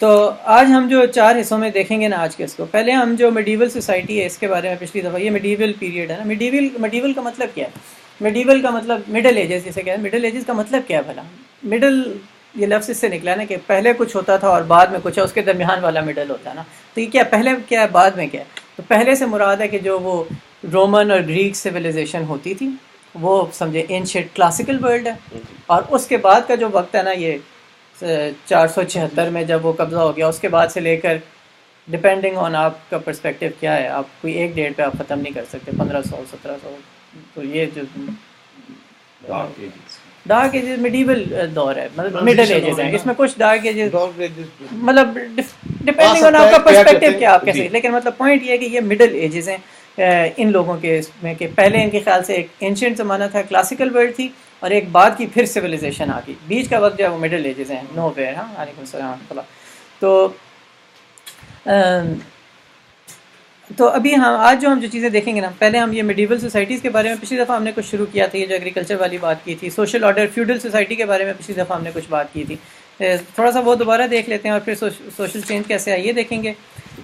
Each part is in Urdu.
تو آج ہم جو 4 حصوں میں دیکھیں گے نا آج کے اس کو، پہلے ہم جو میڈیول سوسائٹی ہے اس کے بارے میں پچھلی دفعہ، یہ میڈیول پیریڈ ہے نا، میڈیول کا مطلب کیا ہے؟ میڈیول کا مطلب مڈل ایجز جسے کہتے ہیں، مڈل ایجز کا مطلب کیا ہے بھلا؟ مڈل یہ لفظ اس سے نکلا نا کہ پہلے کچھ ہوتا تھا اور بعد میں کچھ ہے، اس کے درمیان والا مڈل ہوتا ہے نا، تو یہ کیا پہلے کیا ہے بعد میں کیا ہے؟ تو پہلے سے مراد ہے کہ جو وہ رومن اور گریک سویلائزیشن ہوتی تھی وہ سمجھے اینشینٹ کلاسیکل ورلڈ ہے، اور اس کے بعد کا جو وقت ہے نا یہ 476 میں جب وہ قبضہ ہو گیا، اس کے بعد سے لے کر ڈپینڈنگ آن آپ کا پرسپیکٹیو کیا ہے، آپ کوئی ایک ڈیٹ پہ آپ ختم نہیں کر سکتے، 1500 1700، تو یہ جو ڈارک ایجز میڈیول دور ہے، مطلب مڈل ایجز ہیں، اس میں کچھ ڈارک ایجز مطلب ڈپینڈنگ آن آپ کا پرسپیکٹیو کیا آپ کیسے، لیکن مطلب پوائنٹ یہ ہے کہ یہ مڈل ایجز ہیں ان لوگوں کے اس میں، کہ پہلے ان کے خیال سے ایک اینشینٹ زمانہ تھا، کلاسیکل ورلڈ تھی، اور ایک بعد کی پھر سویلائزیشن آ گئی، بیچ کا وقت جو ہے وہ مڈل ایجز ہیں، نو ویئر. ہاں وعلیکم السلام ورحمۃ اللہ. تو ابھی ہم آج جو ہم جو چیزیں دیکھیں گے نا، پہلے ہم یہ میڈیول سوسائٹیز کے بارے میں پچھلی دفعہ ہم نے کچھ شروع کیا تھا، یہ جو ایگریکلچر والی بات کی تھی، سوشل آرڈر فیوڈل سوسائٹی کے بارے میں پچھلی دفعہ ہم نے کچھ بات کی تھی، تھوڑا سا وہ دوبارہ دیکھ لیتے ہیں، اور پھر سوشل چینج کیسے آئی یہ دیکھیں گے.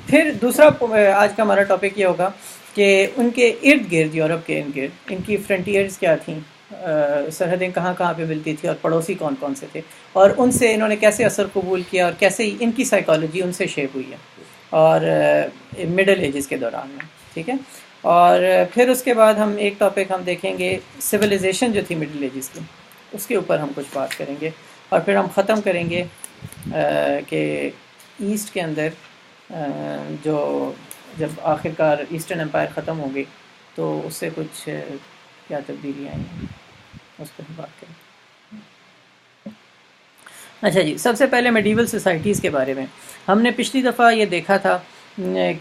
پھر دوسرا آج کا ہمارا ٹاپک یہ ہوگا کہ ان کے ارد گرد، یورپ کے ارد گرد ان کی فرنٹیئرز کیا تھیں، سرحدیں کہاں کہاں پہ ملتی تھی، اور پڑوسی کون کون سے تھے، اور ان سے انہوں نے کیسے اثر قبول کیا، اور کیسے ان کی سائیکالوجی ان سے شیپ ہوئی ہے، اور مڈل ایجز کے دوران میں. ٹھیک ہے. اور پھر اس کے بعد ہم ایک ٹاپک ہم دیکھیں گے سویلائزیشن جو تھی مڈل ایجز کی، اس کے اوپر ہم کچھ بات کریں گے، اور پھر ہم ختم کریں گے کہ ایسٹ کے اندر جو جب آخر کار ایسٹرن امپائر ختم ہو گئی تو اس سے کچھ کیا تبدیلیاں آئی ہیں اس پہ ہم بات کریں. اچھا جی، سب سے پہلے میڈیول سوسائٹیز کے بارے میں ہم نے پچھلی دفعہ یہ دیکھا تھا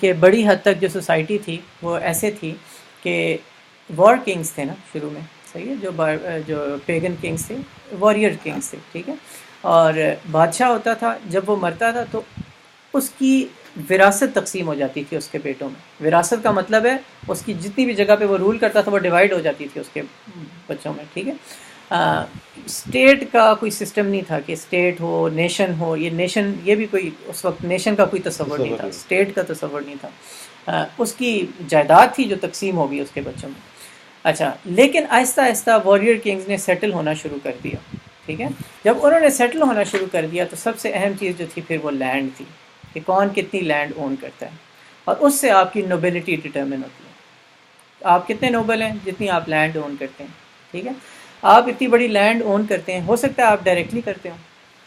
کہ بڑی حد تک جو سوسائٹی تھی وہ ایسے تھی کہ وار کنگز تھے نا شروع میں، صحیح ہے، جو پیگن کنگز تھے، واریر کنگز تھے، ٹھیک ہے، اور بادشاہ ہوتا تھا، جب وہ مرتا تھا تو اس کی وراثت تقسیم ہو جاتی تھی اس کے بیٹوں میں. وراثت کا مطلب ہے اس کی جتنی بھی جگہ پہ وہ رول کرتا تھا وہ ڈیوائیڈ ہو جاتی تھی اس کے بچوں میں. ٹھیک ہے. اسٹیٹ کا کوئی سسٹم نہیں تھا کہ اسٹیٹ ہو، نیشن ہو، یہ نیشن یہ بھی کوئی اس وقت نیشن کا کوئی تصور نہیں تھا، اسٹیٹ کا تصور نہیں تھا. اس کی جائیداد تھی جو تقسیم ہو گئی اس کے بچوں میں. اچھا، لیکن آہستہ آہستہ واریر کنگز نے سیٹل ہونا شروع کر دیا. ٹھیک ہے. جب انہوں نے سیٹل ہونا شروع کر دیا تو سب سے اہم چیز جو تھی پھر وہ لینڈ تھی، کہ کون کتنی لینڈ اون کرتا ہے، اور اس سے آپ کی نوبلٹی ڈٹرمن ہوتی ہے. آپ کتنے نوبل ہیں؟ جتنی آپ لینڈ اون کرتے ہیں. ٹھیک ہے. آپ اتنی بڑی لینڈ اون کرتے ہیں، ہو سکتا ہے آپ ڈائریکٹلی کرتے ہوں،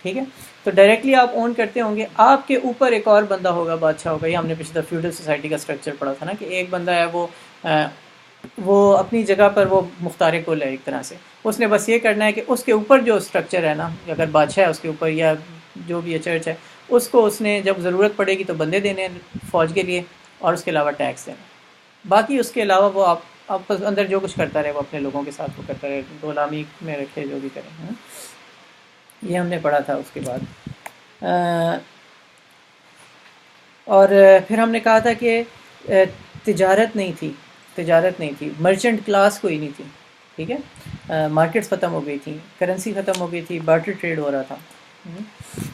ٹھیک ہے، تو ڈائریکٹلی آپ اون کرتے ہوں گے، آپ کے اوپر ایک اور بندہ ہوگا، بادشاہ ہوگا. یہ ہم نے پچھلے فیوڈل سوسائٹی کا اسٹرکچر پڑھا تھا نا، کہ ایک بندہ ہے وہ اپنی جگہ پر وہ مختار کل ہے ایک طرح سے، اس نے بس یہ کرنا ہے کہ اس کے اوپر جو اسٹرکچر ہے نا، اگر بادشاہ ہے اس کے اوپر یا جو بھی چرچ ہے، اس کو اس نے جب ضرورت پڑے گی تو بندے دینے فوج کے لیے، اور اس کے علاوہ ٹیکس دینا. باقی اس کے علاوہ وہ آپ اندر جو کچھ کرتا رہے وہ اپنے لوگوں کے ساتھ وہ کرتا رہے، غلامی میں رکھے جو بھی کریں. یہ ہم نے پڑھا تھا. اس کے بعد اور پھر ہم نے کہا تھا کہ تجارت نہیں تھی، مرچنٹ کلاس کوئی نہیں تھی. ٹھیک ہے. مارکیٹس ختم ہو گئی تھیں، کرنسی ختم ہو گئی تھی، بارٹر ٹریڈ ہو رہا تھا.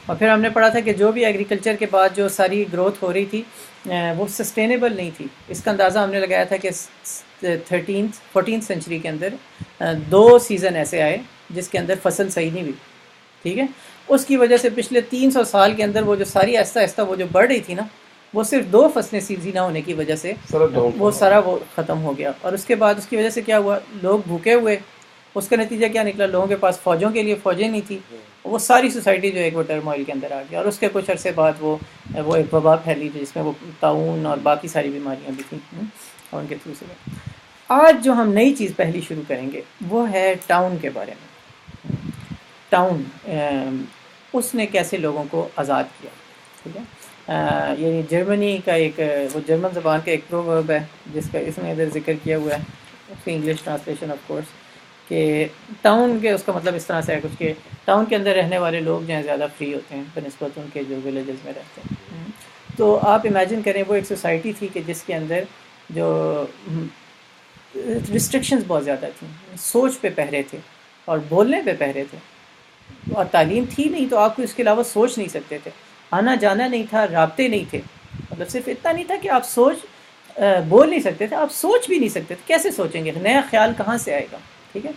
اور پھر ہم نے پڑھا تھا کہ جو بھی ایگریکلچر کے بعد جو ساری گروتھ ہو رہی تھی وہ سسٹینیبل نہیں تھی. اس کا اندازہ ہم نے لگایا تھا کہ 14th سینچری کے اندر 2 سیزن ایسے آئے جس کے اندر فصل صحیح نہیں ہوئی. ٹھیک ہے. اس کی وجہ سے پچھلے 300 سال کے اندر وہ جو ساری آہستہ آہستہ وہ جو بڑھ رہی تھی نا، وہ صرف 2 فصلیں سیدھی نہ ہونے کی وجہ سے وہ سارا وہ ختم ہو گیا. اور اس کے بعد اس کی وجہ سے کیا ہوا، لوگ بھوکے ہوئے. اس کا نتیجہ کیا نکلا، لوگوں کے پاس فوجوں کے لیے فوجیں نہیں تھی، وہ ساری سوسائٹی جو ایک وہ ٹرموائل کے اندر آ گیا. اور اس کے کچھ عرصے بعد وہ ایک وبا پھیلی جس میں وہ طاعون اور باقی ساری بیماریاں بھی تھیں، اور ان کے تھرو سے. آج جو ہم نئی چیز پہلی شروع کریں گے وہ ہے ٹاؤن کے بارے میں. ٹاؤن اس نے کیسے لوگوں کو آزاد کیا. ٹھیک ہے. یعنی جرمنی کا ایک وہ جرمن زبان کا ایک پروورب ہے جس کا اس میں ادھر ذکر کیا ہوا ہے، اس کی انگلش ٹرانسلیشن آف کورس، کہ ٹاؤن کے اس کا مطلب اس طرح سے ہے کچھ کہ ٹاؤن کے اندر رہنے والے لوگ جو ہیں زیادہ فری ہوتے ہیں بنسبت ان کے جو ولیجز میں رہتے ہیں. تو آپ امیجن کریں وہ ایک سوسائٹی تھی کہ جس کے اندر جو ریسٹرکشنز بہت زیادہ تھیں، سوچ پہ پہرے تھے اور بولنے پہ پہرے تھے، اور تعلیم تھی نہیں تو آپ کو اس کے علاوہ سوچ نہیں سکتے تھے. آنا جانا نہیں تھا، رابطے نہیں تھے. مطلب صرف اتنا نہیں تھا کہ آپ بول نہیں سکتے تھے، آپ سوچ بھی نہیں سکتے تھے. کیسے سوچیں گے؟ نیا خیال کہاں سے آئے گا؟ ٹھیک ہے.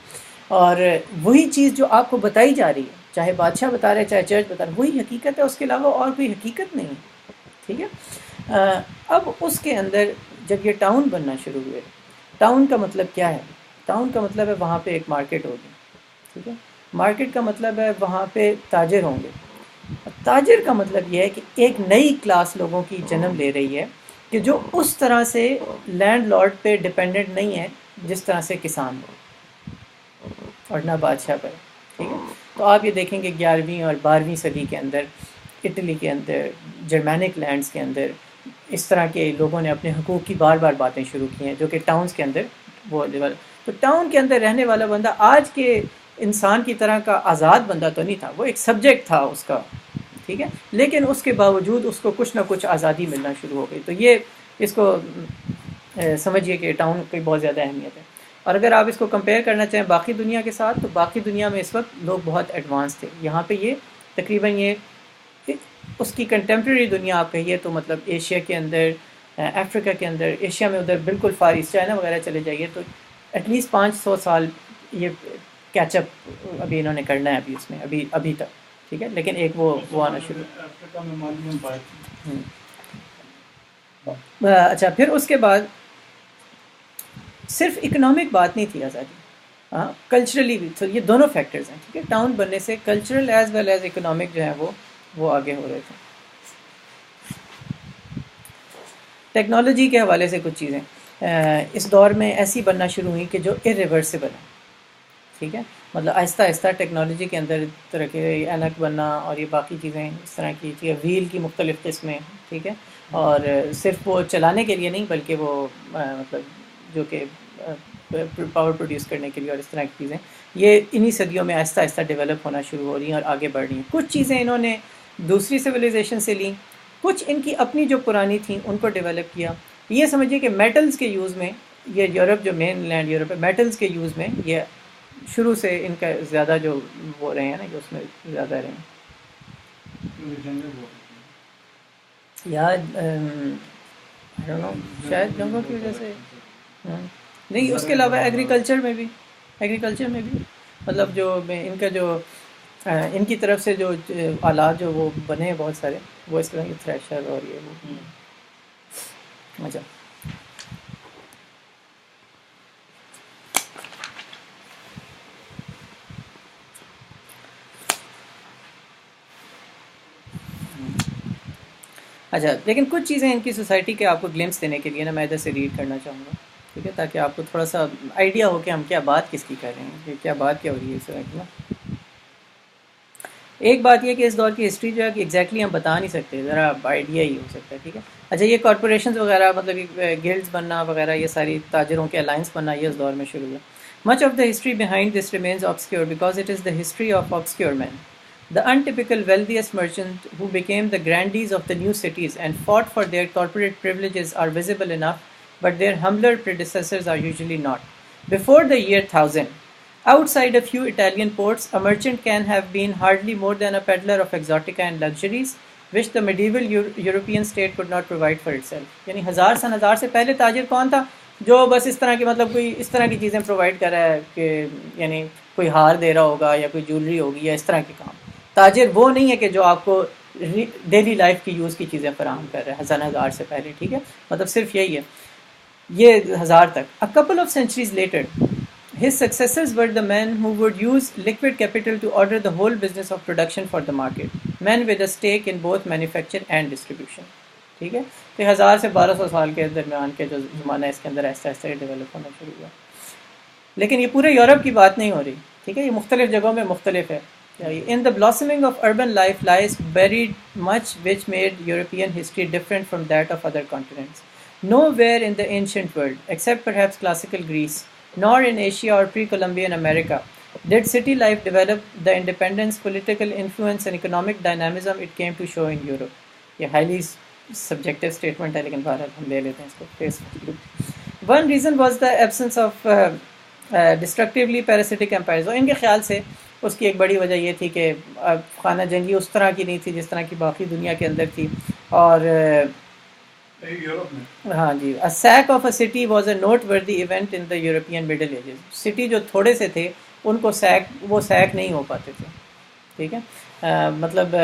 اور وہی چیز جو آپ کو بتائی جا رہی ہے، چاہے بادشاہ بتا رہے چاہے چرچ بتا رہے، وہی حقیقت ہے، اس کے علاوہ اور کوئی حقیقت نہیں ہے. ٹھیک ہے. اب اس کے اندر جب یہ ٹاؤن بننا شروع ہوئے، ٹاؤن کا مطلب کیا ہے؟ ٹاؤن کا مطلب ہے وہاں پہ ایک مارکیٹ ہوگی. ٹھیک ہے. مارکیٹ کا مطلب ہے وہاں پہ تاجر ہوں گے. تاجر کا مطلب یہ ہے کہ ایک نئی کلاس لوگوں کی جنم لے رہی ہے کہ جو اس طرح سے لینڈ لارڈ پہ ڈپینڈنٹ نہیں ہے جس طرح سے کسان ہو اور نہ بادشاہ پر. ٹھیک ہے. تو آپ یہ دیکھیں کہ 11ویں اور 12ویں صدی کے اندر اٹلی کے اندر، جرمینک لینڈز کے اندر اس طرح کے لوگوں نے اپنے حقوق کی بار بار باتیں شروع کی ہیں، جو کہ ٹاؤنز کے اندر وہ تو ٹاؤن کے اندر رہنے والا بندہ آج کے انسان کی طرح کا آزاد بندہ تو نہیں تھا، وہ ایک سبجیکٹ تھا اس کا. ٹھیک ہے. لیکن اس کے باوجود اس کو کچھ نہ کچھ آزادی ملنا شروع ہو گئی. تو یہ اس کو سمجھیے کہ ٹاؤن کی بہت زیادہ اہمیت ہے. اور اگر آپ اس کو کمپیئر کرنا چاہیں باقی دنیا کے ساتھ، تو باقی دنیا میں اس وقت لوگ بہت ایڈوانس تھے. یہاں پہ یہ تقریباً یہ اس کی کنٹمپریری دنیا آپ کہیے تو مطلب ایشیا کے اندر، افریقہ کے اندر، ایشیا میں ادھر بالکل فار ایسٹ چائنا وغیرہ چلے جائیے تو ایٹ لیسٹ 500 سال یہ کیچ اپ ابھی انہوں نے کرنا ہے ابھی اس میں ابھی تک. ٹھیک ہے. لیکن ایک وہ آنا شروع. اچھا، پھر اس کے بعد صرف اکنامک بات نہیں تھی آزادی، ہاں کلچرلی بھی. تو یہ دونوں فیکٹرز ہیں. ٹھیک ہے. ٹاؤن بننے سے cultural as well as economic جو ہیں وہ آگے ہو رہے تھے. ٹیکنالوجی کے حوالے سے کچھ چیزیں اس دور میں ایسی بننا شروع ہوئی کہ جو irreversible ہے. ٹھیک ہے. مطلب آہستہ آہستہ ٹیکنالوجی کے اندر طرح کے اینک بننا اور یہ باقی چیزیں اس طرح کی ویل کی مختلف قسمیں. ٹھیک ہے. اور صرف وہ چلانے کے لیے نہیں بلکہ وہ مطلب جو کہ پاور پروڈیوس کرنے کے لیے اور اس طرح کی چیزیں، یہ انہی صدیوں میں آہستہ آہستہ ڈیولپ ہونا شروع ہو رہی ہیں اور آگے بڑھ رہی ہیں. کچھ چیزیں انہوں نے دوسری سویلائزیشن سے لیں، کچھ ان کی اپنی جو پرانی تھیں ان کو ڈیولپ کیا. یہ سمجھیے کہ میٹلز کے یوز میں یہ یورپ، جو مین لینڈ یورپ ہے، میٹلز کے یوز میں یہ شروع سے ان کا زیادہ جو وہ رہے ہیں نا کہ اس میں زیادہ رہے ہیں. یا شاید جنگوں کی وجہ سے نہیں، اس کے علاوہ ایگریکلچر میں بھی مطلب جو ان کا جو ان کی طرف سے جو آلات جو وہ بنے ہیں بہت سارے، وہ اس طرح کے تھریشر اور یہ وہ. اچھا، اچھا لیکن کچھ چیزیں ان کی سوسائٹی کے آپ کو گلمس دینے کے لیے نا میں ادھر سے ریڈ کرنا چاہوں گا. ٹھیک ہے. تاکہ آپ کو تھوڑا سا آئیڈیا ہو کہ ہم کیا بات کس کی کر رہے ہیں، کہ کیا بات کیا ہو رہی ہے اس طرح کی نا. ایک بات یہ کہ اس دور کی ہسٹری جو ہے کہ ایگزیکٹلی ہم بتا نہیں سکتے، ذرا آئیڈیا ہی ہو سکتا ہے. ٹھیک ہے. اچھا، یہ کارپوریشنز وغیرہ مطلب گلڈز بننا وغیرہ، یہ ساری تاجروں کے الائنس بننا یہ اس دور میں شروع ہوا. Much of the history behind this remains obscure because it is the history of obscure men. The untypical wealthiest merchants who became the grandees of the new cities and fought for their corporate privileges are visible enough, but their humbler predecessors are usually not. Before the year 1000, outside a few Italian ports, a merchant can have been hardly more than a peddler of exotica and luxuries, which the medieval European state could not provide for itself. یعنی ہزار سے پہلے تاجر کون تھا؟ جو بس اس طرح کی مطلب کوئی اس طرح کی چیزیں پرووائڈ کر رہا ہے کہ یعنی کوئی ہار دے رہا ہوگا یا کوئی جولری ہوگی یا اس طرح کے کام. تاجر وہ نہیں ہے کہ جو آپ کو ڈیلی لائف کی یوز کی چیزیں فراہم کر رہے ہیں ہزار سے پہلے. ٹھیک ہے. مطلب صرف یہی ہے یہ 1000 تک. A couple of centuries later, his successors were the men who would use liquid capital to order the whole business of production for the market, men with a stake in both manufacture and distribution. ٹھیک ہے. تو 1000 سے 1200 سال کے درمیان کے جو زمانہ ہے اس کے اندر ایسا ڈیولپ ہونا شروع ہوا. لیکن یہ پورے یورپ کی بات نہیں ہو رہی. ٹھیک ہے. یہ مختلف جگہوں میں مختلف ہے. In the blossoming of urban life lies buried much which made European history different from that of other continents. Nowhere in the ancient world, except perhaps classical Greece, nor in Asia or pre-Columbian America, did city life develop the independence, political influence and economic dynamism it came to show in Europe. یہ highly subjective statement ہے لیکن بہرحال ہم لے لیتے ہیں اس کو face value. One reason was the absence of destructively parasitic empires. اور ان کے خیال سے اس کی ایک بڑی وجہ یہ تھی کہ خانہ جنگی اس طرح کی نہیں تھی جس طرح کی باقی دنیا کے اندر تھی. اور ہاں جی, a sack of a city was a noteworthy event in the European Middle Ages. City جو تھوڑے سے تھے ان کو وہ سیک نہیں ہو پاتے تھے. ٹھیک ہے, مطلب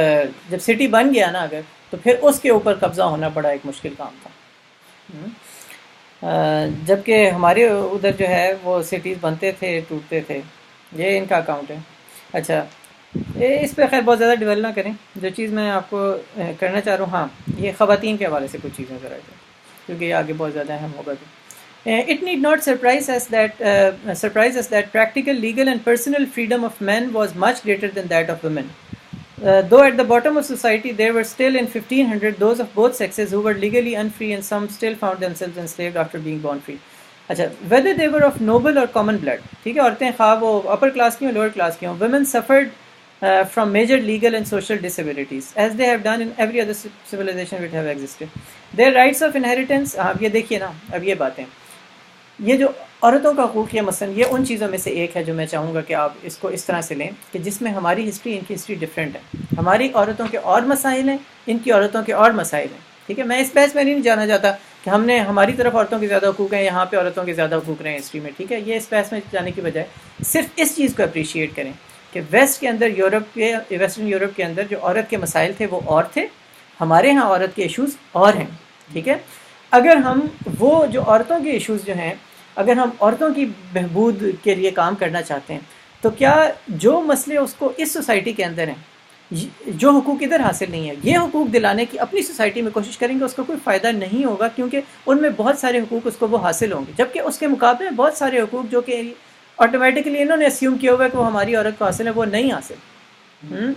جب سٹی بن گیا نا اگر, تو پھر اس کے اوپر قبضہ ہونا بڑا ایک مشکل کام تھا. جبکہ ہمارے ادھر جو ہے وہ سٹیز بنتے تھے ٹوٹتے تھے. یہ ان کا اکاؤنٹ ہے. اچھا, اس پہ خیر بہت زیادہ ڈیول نہ کریں. جو چیز میں آپ کو کرنا چاہ رہا ہوں, ہاں یہ خواتین کے حوالے سے کچھ چیزیں ذرا کیونکہ یہ آگے بہت زیادہ اہم ہوگا. It need not surprise us that practical, legal and personal freedom of men was much greater than that of women. Though at the bottom of society there were still in 1500 those of both sexes who were legally unfree, and some still found themselves enslaved after being born free. اچھا, whether they were of noble or common blood, ٹھیک ہے, عورتیں خواہ وہ اپر کلاس کی ہوں لوور کلاس کی ہوں, women suffered from major legal and social disabilities as they have done in every other civilization which have existed. Their rights of inheritance, اب یہ دیکھیے نا, اب یہ باتیں, یہ جو عورتوں کا حقوق ہے مثلا, یہ ان چیزوں میں سے ایک ہے جو میں چاہوں گا کہ آپ اس کو اس طرح سے لیں کہ جس میں ہماری ہسٹری ان کی ہسٹری ڈفرینٹ ہے. ہماری عورتوں کے اور مسائل ہیں, ان کی عورتوں کے اور مسائل ہیں. ٹھیک ہے, میں اس بحث میں نہیں جانا چاہتا کہ ہماری طرف عورتوں کے زیادہ حقوق ہیں, یہاں پہ عورتوں کے زیادہ حقوق رہے ہیں ہسٹری میں. ٹھیک ہے, یہ اس بحث میں جانے کی بجائے صرف اس چیز کو اپریشیٹ کریں کہ ویسٹ کے اندر, ویسٹرن یورپ کے اندر جو عورت کے مسائل تھے وہ اور تھے, ہمارے ہاں عورت کے ایشوز اور ہیں. ٹھیک ہے, اگر ہم وہ جو عورتوں کے ایشوز جو ہیں, اگر ہم عورتوں کی بہبود کے لیے کام کرنا چاہتے ہیں, تو کیا جو مسئلے اس کو اس سوسائٹی کے اندر ہیں, جو حقوق ادھر حاصل نہیں ہے, یہ حقوق دلانے کی اپنی سوسائٹی میں کوشش کریں گے, اس کا کوئی فائدہ نہیں ہوگا, کیونکہ ان میں بہت سارے حقوق اس کو وہ حاصل ہوں گے, جبکہ اس کے مقابلے میں بہت سارے حقوق جو کہ آٹومیٹکلی انہوں نے اسیوم کیا ہوا ہے کہ وہ ہماری عورت کو حاصل ہے, وہ نہیں حاصل.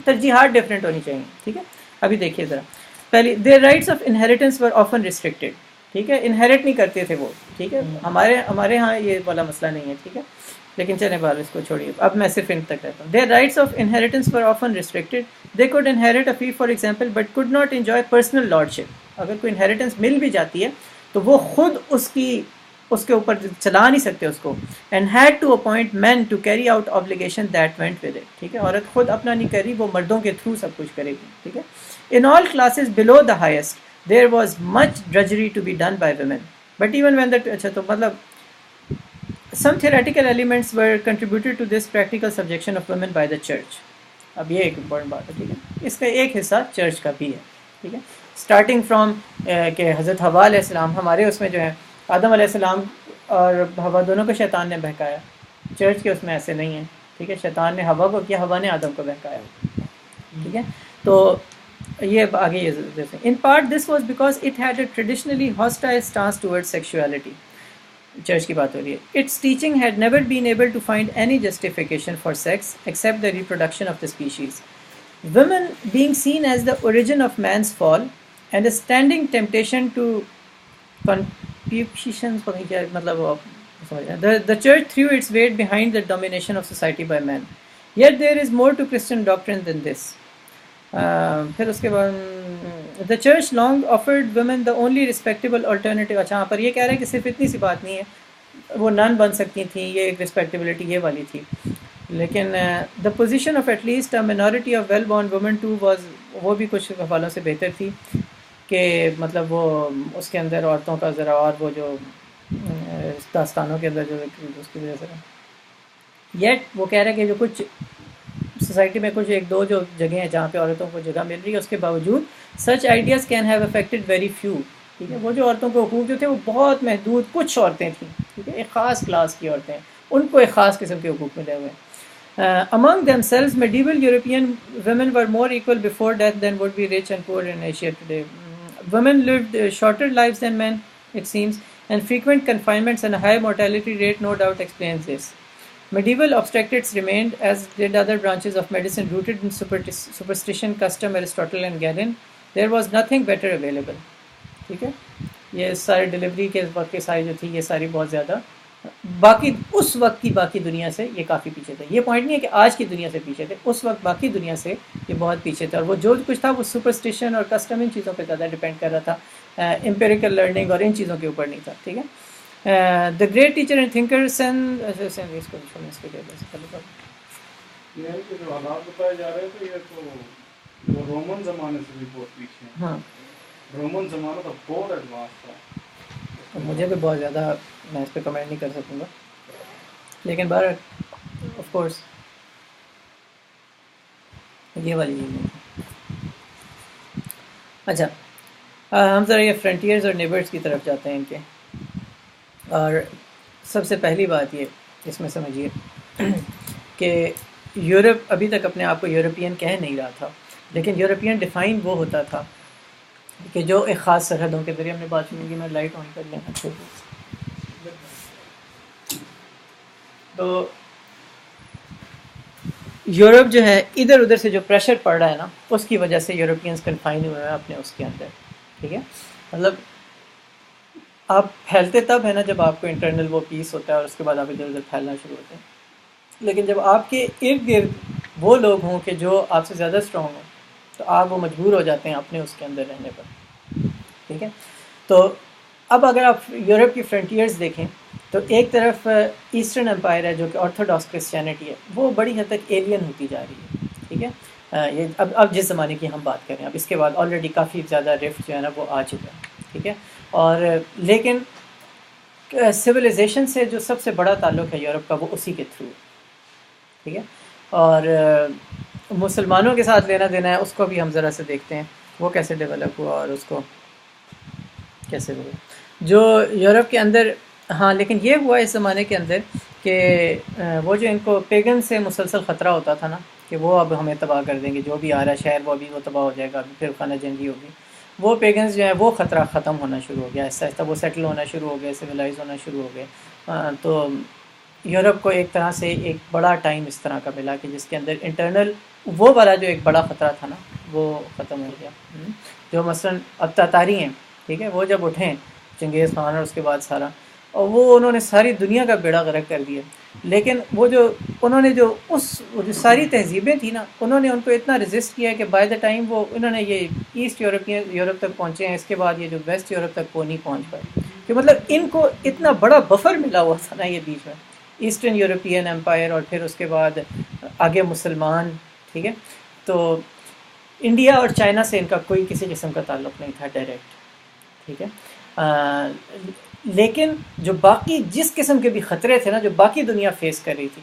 ترجیحات ڈفرینٹ ہونی چاہیے. ٹھیک ہے, ابھی دیکھیے ذرا پہلی, their rights of inheritance were often restricted. ٹھیک ہے, انہیرٹ نہیں کرتے تھے وہ. ٹھیک ہے, ہمارے ہاں یہ والا مسئلہ نہیں ہے. ٹھیک ہے, لیکن چلیں بال اس کو چھوڑیے, اب میں صرف ان تک رہتا ہوں. their rights of inheritance were often restricted. they could inherit a fee for example but could not enjoy personal lordship. اگر کوئی انہیریٹنس مل بھی جاتی ہے تو وہ خود اس کے اوپر چلا نہیں سکتے اس کو. and had to appoint men to carry out obligation that went with it. ٹھیک ہے, عورت خود اپنا نہیں کر رہی, وہ مردوں کے تھرو سب کچھ کرے گی. ٹھیک ہے, in all classes below the highest there was much drudgery to be done by women. but even when اچھا تو مطلب some theoretical elements were contributed to this practical subjection of women by the church. اب یہ ایک امپورٹنٹ بات ہے. ٹھیک ہے, اس کا ایک حصہ چرچ کا بھی ہے. ٹھیک ہے, اسٹارٹنگ فرام کہ حضرت حوا علیہ السلام, ہمارے اس میں جو ہے آدم علیہ السلام اور حوا دونوں کو شیطان نے بہکایا. چرچ کے اس میں ایسے نہیں ہے. ٹھیک ہے, شیطان نے حوا کو کیا, حوا نے آدم کو بہکایا. ٹھیک ہے, تو یہ آگے یہ ضرورت ہے. In part this was because it had a traditionally hostile stance toward sexuality. Church کی بات ہو رہی ہے. Its teaching had never been able to find any justification for sex except the reproduction of the species. Women being seen as the origin of man's fall and a standing temptation to concupiscence, مطلب the church threw its weight behind the domination of society by men. Yet there is more to Christian doctrine than this. پھر اس کے بعد the church long offered women the only respectable alternative. اچھا, پر یہ کہہ رہے ہیں کہ صرف اتنی سی بات نہیں ہے, وہ نن بن سکتی تھیں, یہ ایک رسپیکٹیبلٹی یہ والی تھی. لیکن the position of at least a minority of well-born women too was, وہ بھی کچھ حوالوں سے بہتر تھی کہ مطلب وہ اس کے اندر عورتوں کا ذرا, اور وہ جو داستانوں کے اندر جو اس کی وجہ سے یٹ وہ کہہ رہے ہیں کہ جو کچھ سوسائٹی میں کچھ ایک دو جو جگہیں ہیں جہاں پہ عورتوں کو جگہ مل رہی ہے, اس کے باوجود such ideas can have affected very few. ٹھیک ہے, وہ جو عورتوں کے حقوق جو تھے وہ بہت محدود کچھ عورتیں تھیں. ٹھیک ہے, ایک خاص کلاس کی عورتیں, ان کو ایک خاص قسم کے حقوق ملے ہوئے ہیں. Among themselves, medieval European women were more equal before death than would be rich and poor in Asia today. Women lived shorter lives than men, it seems, and frequent confinements and a high mortality rate no doubt explains this. Medieval obstetrics remained, as did other branches of medicine, rooted in superstition, custom, Aristotle and Galen. There was nothing better available. ٹھیک ہے, یہ سارے ڈلیوری کے وقت کے ساری جو تھی یہ ساری بہت زیادہ باقی اس وقت کی باقی دنیا سے یہ کافی پیچھے تھے. یہ پوائنٹ نہیں ہے کہ آج کی دنیا سے پیچھے تھے, اس وقت باقی دنیا سے یہ بہت پیچھے تھے, اور وہ جو کچھ تھا وہ سپرسٹیشن اور کسٹم ان چیزوں پہ زیادہ ڈپینڈ کر رہا تھا, امپیریکل لرننگ اور ان چیزوں کے اوپر نہیں تھا. ٹھیک ہے, the great teacher and thinker یعنی کہ جو حالات بتائے جا رہے تھے یہ تو رومن زمانے سے بھی بہت پیچھے ہیں. ہاں رومن زمانہ تو بہت ایڈوانس تھا. مجھے بھی بہت زیادہ میں اس پہ کمنٹ نہیں کر سکوں گا، لیکن بہر آف کورس یہ والی چیز نہیں تھی. اچھا ہم ذرا یہ فرنٹیئرز اور نیبرز کی طرف جاتے ہیں ان کے. اور سب سے پہلی بات یہ اس میں سمجھیے کہ یورپ ابھی تک اپنے آپ کو یورپین کہہ نہیں رہا تھا، لیکن یورپین ڈیفائن وہ ہوتا تھا کہ جو ایک خاص سرحدوں کے ذریعے. ہم نے بات سنی کہ میں لائٹ آن کر لینا. تو یورپ جو ہے ادھر ادھر سے جو پریشر پڑ رہا ہے نا، اس کی وجہ سے یورپینز کنفائن ہوئے ہیں اپنے اس کے اندر. ٹھیک ہے، مطلب آپ پھیلتے تب ہے نا جب آپ کو انٹرنل وہ پیس ہوتا ہے، اور اس کے بعد آپ ادھر ادھر پھیلنا شروع ہوتے ہیں. لیکن جب آپ کے ارد گرد وہ لوگ ہوں کہ جو آپ سے زیادہ اسٹرانگ ہوں، تو آپ وہ مجبور ہو جاتے ہیں اپنے اس کے اندر رہنے پر. ٹھیک ہے، تو اب اگر آپ یورپ کی فرنٹیئرز دیکھیں تو ایک طرف ایسٹرن امپائر ہے جو کہ آرتھوڈاکس کرسچینٹی ہے، وہ بڑی حد تک ایلین ہوتی جا رہی ہے. ٹھیک ہے، یہ اب جس زمانے کی ہم بات کریں، اب اس کے بعد آلریڈی کافی زیادہ رفٹ جو ہے نا وہ آ چکا ہے. ٹھیک ہے، اور لیکن سویلائزیشن سے جو سب سے بڑا تعلق ہے یورپ کا وہ اسی کے تھرو. ٹھیک ہے، اور مسلمانوں کے ساتھ لینا دینا ہے اس کو بھی ہم ذرا سے دیکھتے ہیں وہ کیسے ڈیولپ ہوا اور اس کو کیسے ہوا جو یورپ کے اندر. ہاں لیکن یہ ہوا اس زمانے کے اندر کہ وہ جو ان کو پیگن سے مسلسل خطرہ ہوتا تھا نا کہ وہ اب ہمیں تباہ کر دیں گے، جو بھی آ رہا ہے شہر وہ ابھی وہ تباہ ہو جائے گا، ابھی پھر خانہ جنگی ہوگی. وہ پیگنز جو ہیں وہ خطرہ ختم ہونا شروع ہو گیا، آہستہ آہستہ وہ سیٹل ہونا شروع ہو گئے، سویلائز ہونا شروع ہو گئے. تو یورپ کو ایک طرح سے ایک بڑا ٹائم اس طرح کا ملا کہ جس کے اندر انٹرنل وہ والا جو ایک بڑا خطرہ تھا نا وہ ختم ہو گیا. جو مثلاً اب تاتاری ہیں، ٹھیک ہے، وہ جب اٹھیں چنگیز خان اور اس کے بعد سارا، اور وہ انہوں نے ساری دنیا کا بیڑا غرق کر دیا. لیکن وہ جو انہوں نے جو ساری تہذیبیں تھیں نا، انہوں نے ان کو اتنا رزسٹ کیا کہ بائی دا ٹائم وہ انہوں نے یہ ایسٹ یورپ تک پہنچے ہیں. اس کے بعد یہ جو ویسٹ یورپ تک وہ نہیں پہنچ پائے کہ مطلب ان کو اتنا بڑا بفر ملا ہوا تھا نا یہ بیچ میں، ایسٹرن یورپین امپائر اور پھر اس کے بعد آگے مسلمان. ٹھیک ہے، تو انڈیا اور چائنا سے ان کا کوئی کسی قسم کا تعلق نہیں تھا ڈائریکٹ. ٹھیک ہے، لیکن جو باقی جس قسم کے بھی خطرے تھے نا جو باقی دنیا فیس کر رہی تھی،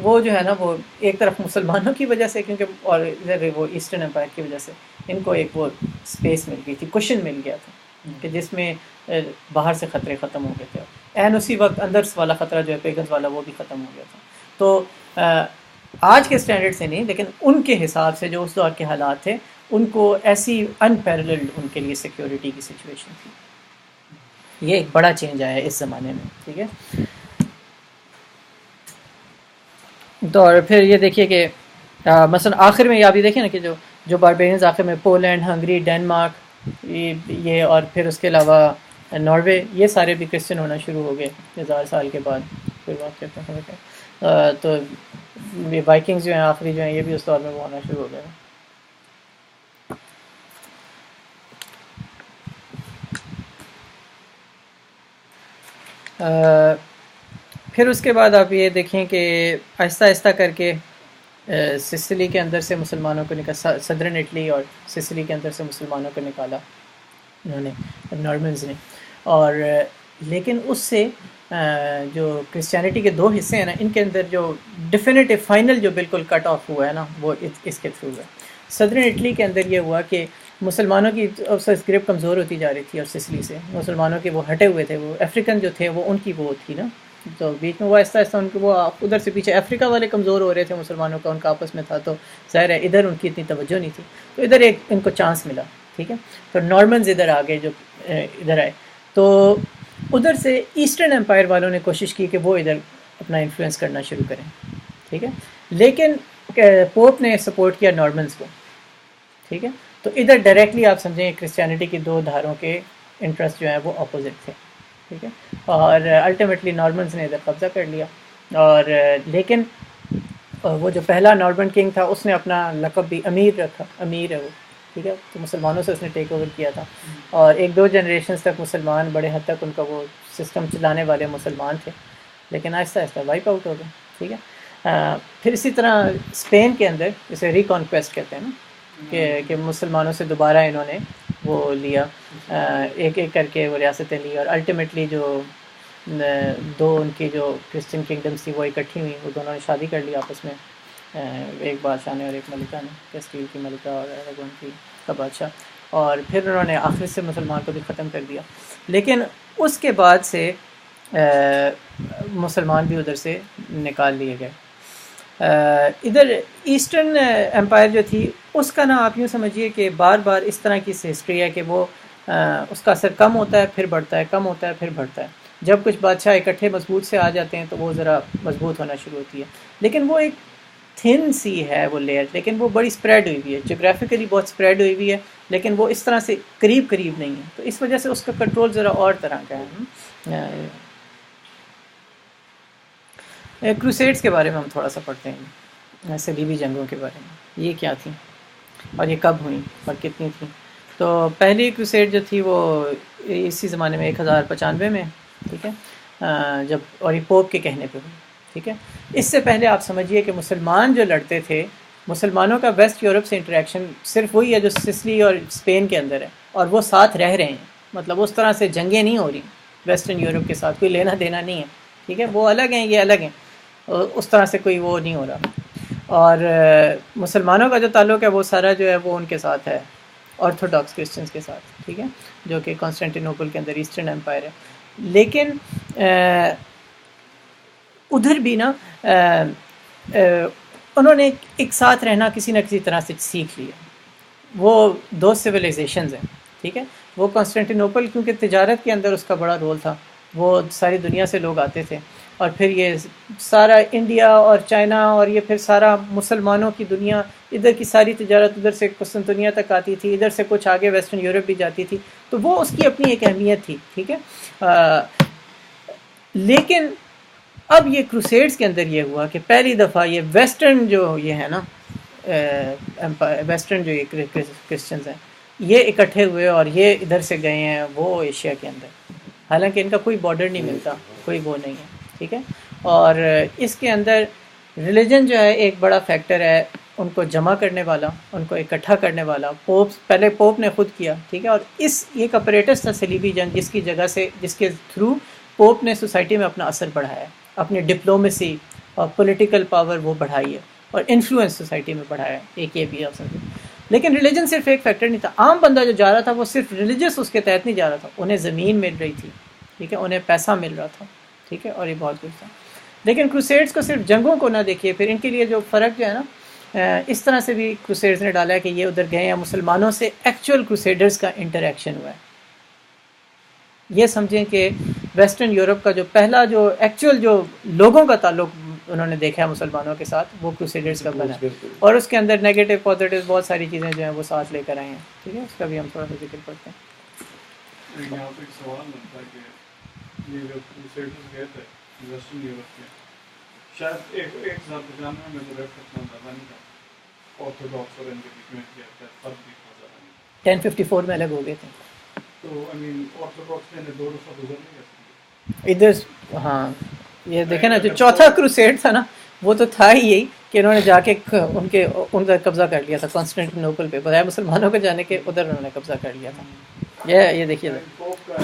وہ جو ہے نا وہ ایک طرف مسلمانوں کی وجہ سے، کیونکہ اور ادھر وہ ایسٹرن امپائر کی وجہ سے ان کو ایک وہ اسپیس مل گئی تھی، کوشن مل گیا تھا کہ جس میں باہر سے خطرے ختم ہو گئے تھے. این اسی وقت اندر والا خطرہ جو ہے پیگنز والا وہ بھی ختم ہو گیا تھا. تو آج کے اسٹینڈرڈ سے نہیں لیکن ان کے حساب سے جو اس دور کے حالات تھے، ان کو ایسی انپیرللڈ ان کے لیے سیکیورٹی کی سچویشن تھی. یہ ایک بڑا چینج آیا اس زمانے میں. ٹھیک ہے، تو اور پھر یہ دیکھیے کہ مثلا آخر میں یہ آپ یہ دیکھیں نا کہ جو باربیرینز آخر میں پولینڈ، ہنگری، ڈینمارک، یہ اور پھر اس کے علاوہ ناروے، یہ سارے بھی کرسچن ہونا شروع ہو گئے 1000 سال کے بعد. پھر بات کرتے ہیں تو یہ وائکنگز جو ہیں آخری جو ہیں یہ بھی اس دور میں وہ ہونا شروع ہو گئے. پھر اس کے بعد آپ یہ دیکھیں کہ آہستہ آہستہ کر کے سسلی کے اندر سے مسلمانوں کو نکالا، صدرن اٹلی اور سسلی کے اندر سے مسلمانوں کو نکالا انہوں نے، نارمنز نے. اور لیکن اس سے جو کرسچینٹی کے دو حصے ہیں نا، ان کے اندر جو ڈیفینیٹیو فائنل جو بالکل کٹ آف ہوا ہے نا وہ اس کے تھرو ہے. صدرن اٹلی کے اندر یہ ہوا کہ مسلمانوں کی گرپ کمزور ہوتی جا رہی تھی، اور سسلی سے مسلمانوں کے وہ ہٹے ہوئے تھے، وہ افریقن جو تھے وہ ان کی وہ تھی نا، تو بیچ میں وہ آہستہ آہستہ ان کو وہ ادھر سے پیچھے افریقہ والے کمزور ہو رہے تھے مسلمانوں کا، ان کا آپس میں تھا، تو ظاہر ہے ادھر ان کی اتنی توجہ نہیں تھی، تو ادھر ایک ان کو چانس ملا. ٹھیک ہے، تو نارمنز ادھر آ گئے، جو ادھر آئے تو ادھر سے ایسٹرن امپائر والوں نے کوشش کی کہ وہ ادھر اپنا انفلوئنس کرنا شروع کریں. ٹھیک ہے، لیکن پوپ نے سپورٹ کیا نارمنز کو. ٹھیک ہے، تو ادھر ڈائریکٹلی آپ سمجھیں کرسچینٹی کی دو دھاروں کے انٹرسٹ جو ہیں وہ اپوزٹ تھے. ٹھیک ہے، اور الٹیمیٹلی نارمنز نے ادھر قبضہ کر لیا. اور لیکن وہ جو پہلا نارمن کنگ تھا اس نے اپنا لقب بھی امیر رکھا، امیر ہے وہ. ٹھیک ہے، تو مسلمانوں سے اس نے ٹیک اوور کیا تھا، اور ایک دو جنریشنز تک مسلمان بڑے حد تک ان کا وہ سسٹم چلانے والے مسلمان تھے، لیکن آہستہ آہستہ وائپ آؤٹ ہو گئے. ٹھیک ہے، پھر اسی طرح اسپین کے اندر جسے ریکانکویسٹ کہتے ہیں نا کہ مسلمانوں سے دوبارہ انہوں نے وہ لیا، ایک ایک کر کے وہ ریاستیں لی، اور الٹیمیٹلی جو دو ان کی جو کرسچن کنگڈمس تھی وہ اکٹھی ہوئی، وہ دونوں نے شادی کر لی آپس میں، ایک بادشاہ نے اور ایک ملکہ نے، کیسٹیل کی ملکہ اور اراگون کا بادشاہ، اور پھر انہوں نے آخر سے مسلمان کو بھی ختم کر دیا۔ لیکن اس کے بعد سے مسلمان بھی ادھر سے نکال لیے گئے۔ ادھر ایسٹرن امپائر جو تھی اس کا نا آپ یوں سمجھیے کہ بار بار اس طرح کی ہسٹری ہے کہ وہ اس کا اثر کم ہوتا ہے پھر بڑھتا ہے، کم ہوتا ہے پھر بڑھتا ہے۔ جب کچھ بادشاہ اکٹھے مضبوط سے آ جاتے ہیں تو وہ ذرا مضبوط ہونا شروع ہوتی ہے، لیکن وہ ایک تھن سی ہے وہ لیئر، لیکن وہ بڑی سپریڈ ہوئی ہوئی ہے، جغرافیکلی بہت سپریڈ ہوئی ہوئی ہے، لیکن وہ اس طرح سے قریب قریب نہیں ہے، تو اس وجہ سے اس کا کنٹرول ذرا اور طرح کا ہے۔ کروسیڈز کے بارے میں ہم تھوڑا سا پڑھتے ہیں، صلیبی جنگوں کے بارے میں، یہ کیا تھیں اور یہ کب ہوئیں اور کتنی تھیں۔ تو پہلی کروسیڈ جو تھی وہ اسی زمانے میں 1095 میں، ٹھیک ہے، جب، اور یہ پوپ کے کہنے پہ ہوئی، ٹھیک ہے۔ اس سے پہلے آپ سمجھیے کہ مسلمان جو لڑتے تھے، مسلمانوں کا ویسٹ یورپ سے انٹریکشن صرف وہی ہے جو سسلی اور اسپین کے اندر ہے، اور وہ ساتھ رہ رہے ہیں، مطلب اس طرح سے جنگیں نہیں ہو رہی ویسٹرن یورپ کے ساتھ، کوئی لینا دینا نہیں ہے، ٹھیک ہے، وہ الگ ہیں یہ الگ ہیں، اس طرح سے کوئی وہ نہیں ہو رہا۔ اور مسلمانوں کا جو تعلق ہے وہ سارا جو ہے وہ ان کے ساتھ ہے، آرتھوڈاکس کرسچنس کے ساتھ، ٹھیک ہے، جو کہ کانسٹینٹینوپل کے اندر ایسٹرن امپائر ہے۔ لیکن ادھر بھی نا انہوں نے ایک ساتھ رہنا کسی نہ کسی طرح سے سیکھ لیا۔ وہ دو سویلائزیشنز ہیں، ٹھیک ہے، وہ کانسٹینٹینوپل کیونکہ تجارت کے اندر اس کا بڑا رول تھا، وہ ساری دنیا سے لوگ آتے تھے، اور پھر یہ سارا انڈیا اور چائنا اور یہ پھر سارا مسلمانوں کی دنیا، ادھر کی ساری تجارت ادھر سے قسطنطنیہ تک آتی تھی، ادھر سے کچھ آگے ویسٹرن یورپ بھی جاتی تھی، تو وہ اس کی اپنی ایک اہمیت تھی، ٹھیک ہے۔ لیکن اب یہ کروسیڈز کے اندر یہ ہوا کہ پہلی دفعہ یہ ویسٹرن جو یہ ہے نا ویسٹرن جو یہ کرسچنز ہیں یہ اکٹھے ہوئے، اور یہ ادھر سے گئے ہیں وہ ایشیا کے اندر، حالانکہ ان کا کوئی بارڈر نہیں ملتا، کوئی وہ نہیں ہے، ٹھیک ہے۔ اور اس کے اندر ریلیجن جو ہے ایک بڑا فیکٹر ہے، ان کو جمع کرنے والا، ان کو اکٹھا کرنے والا۔ پوپ پہلے پوپ نے خود کیا، ٹھیک ہے، اور اس ایک اپریٹس تھا صلیبی جنگ، جس کی جگہ سے، جس کے تھرو پوپ نے سوسائٹی میں اپنا اثر بڑھایا ہے، اپنی ڈپلومیسی اور پولیٹیکل پاور وہ بڑھائی ہے، اور انفلوئنس سوسائٹی میں بڑھایا ہے، ایک یہ بھی آپ سمجھیں۔ لیکن ریلیجن صرف ایک فیکٹر نہیں تھا، عام بندہ جو جا رہا تھا وہ صرف ریلیجس اس کے تحت نہیں جا رہا تھا، انہیں زمین مل رہی تھی، ٹھیک ہے، انہیں پیسہ مل رہا تھا، ٹھیک ہے، اور یہ بہت کچھ تھا۔ لیکن کروسیڈز کو صرف جنگوں کو نہ دیکھیے، پھر ان کے لیے جو فرق جو ہے نا، اس طرح سے بھی کروسیڈز نے ڈالا ہے کہ یہ ادھر گئے ہیں، مسلمانوں سے ایکچوئل کروسیڈرز کا انٹریکشن ہوا ہے۔ یہ سمجھیں کہ ویسٹرن یورپ کا جو پہلا جو ایکچوئل جو لوگوں کا تعلق انہوں نے دیکھا ہے مسلمانوں کے ساتھ، وہ کروسیڈرز کا بنا ہے، اور اس کے اندر نیگیٹو پازیٹیو بہت ساری چیزیں جو ہیں وہ ساتھ لے کر آئے ہیں، ٹھیک ہے، اس کا بھی ہم تھوڑا سا ذکر کرتے ہیں۔ یہاں پہ ایک سوال بنتا ہے کہ یہ جو کروسیڈرز گئے تھے ویسٹرن یورپ کے، شاید ایک ذات جاننے میں تو ریفر اتنا زیادہ نہیں تھا، آرتھوڈاکس اور ان کے بیچ میں فرق بھی بہت زیادہ نہیں، 1054 میں الگ ہو گئے تھے، تو آئی مین آرتھوڈاکس نے دو دفعہ گزر نہیں کر ادھر ہاں یہ دیکھیں نا، جو چوتھا کروسیڈ تھا نا وہ تو تھا ہی یہی کہ انہوں نے جا کے ان کا قبضہ کر لیا تھا کانسٹینٹینوپل پہ، بجائے مسلمانوں کے جانے کے ادھر انہوں نے قبضہ کر لیا تھا۔ یہ دیکھیے پوپ کا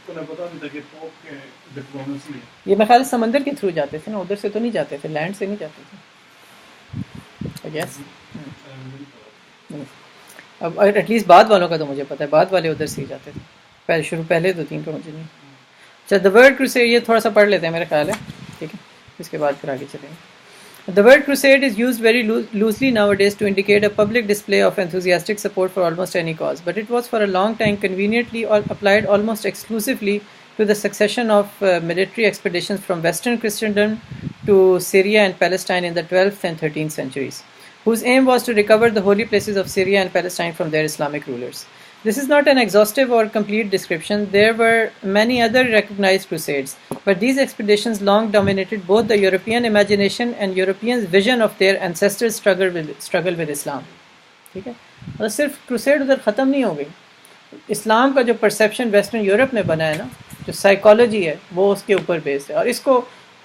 پتہ نہیں تھا کہ پوپ کے ڈپلومیسی ہے، یہ میرے خیال سمندر کے تھرو جاتے تھے نا، ادھر سے تو نہیں جاتے تھے، لینڈ سے نہیں جاتے تھے، یس۔ اب ایٹ لیسٹ بعد والوں کا تو مجھے پتہ ہے، بعد والے ادھر سے ہی جاتے تھے، پہلے دو تین کا مجھے نہیں۔ اچھا، دا ورڈ کروسیڈ یہ تھوڑا سا پڑھ لیتے ہیں میرا خیال ہے، ٹھیک ہے، اس کے بعد پھر آگے چلیں گے۔ The word crusade is used very loosely nowadays to indicate a public display of enthusiastic support for almost any cause, but it was for a long time conveniently applied almost exclusively to the succession of military expeditions from Western Christendom to Syria and Palestine in the 12th and 13th centuries, whose aim was to recover the holy places of Syria and Palestine from their Islamic rulers. This is not an exhaustive or complete description. There were many other recognized crusades, but these expeditions long dominated both the European imagination and Europeans' vision of their ancestors' struggle with Islam. ٹھیک ہے، اور صرف کروسیڈ ادھر ختم نہیں ہو گئی، اسلام کا جو پرسیپشن ویسٹرن یورپ میں بنا ہے نا، جو سائیکالوجی ہے وہ اس کے اوپر بیس ہے، اور اس کو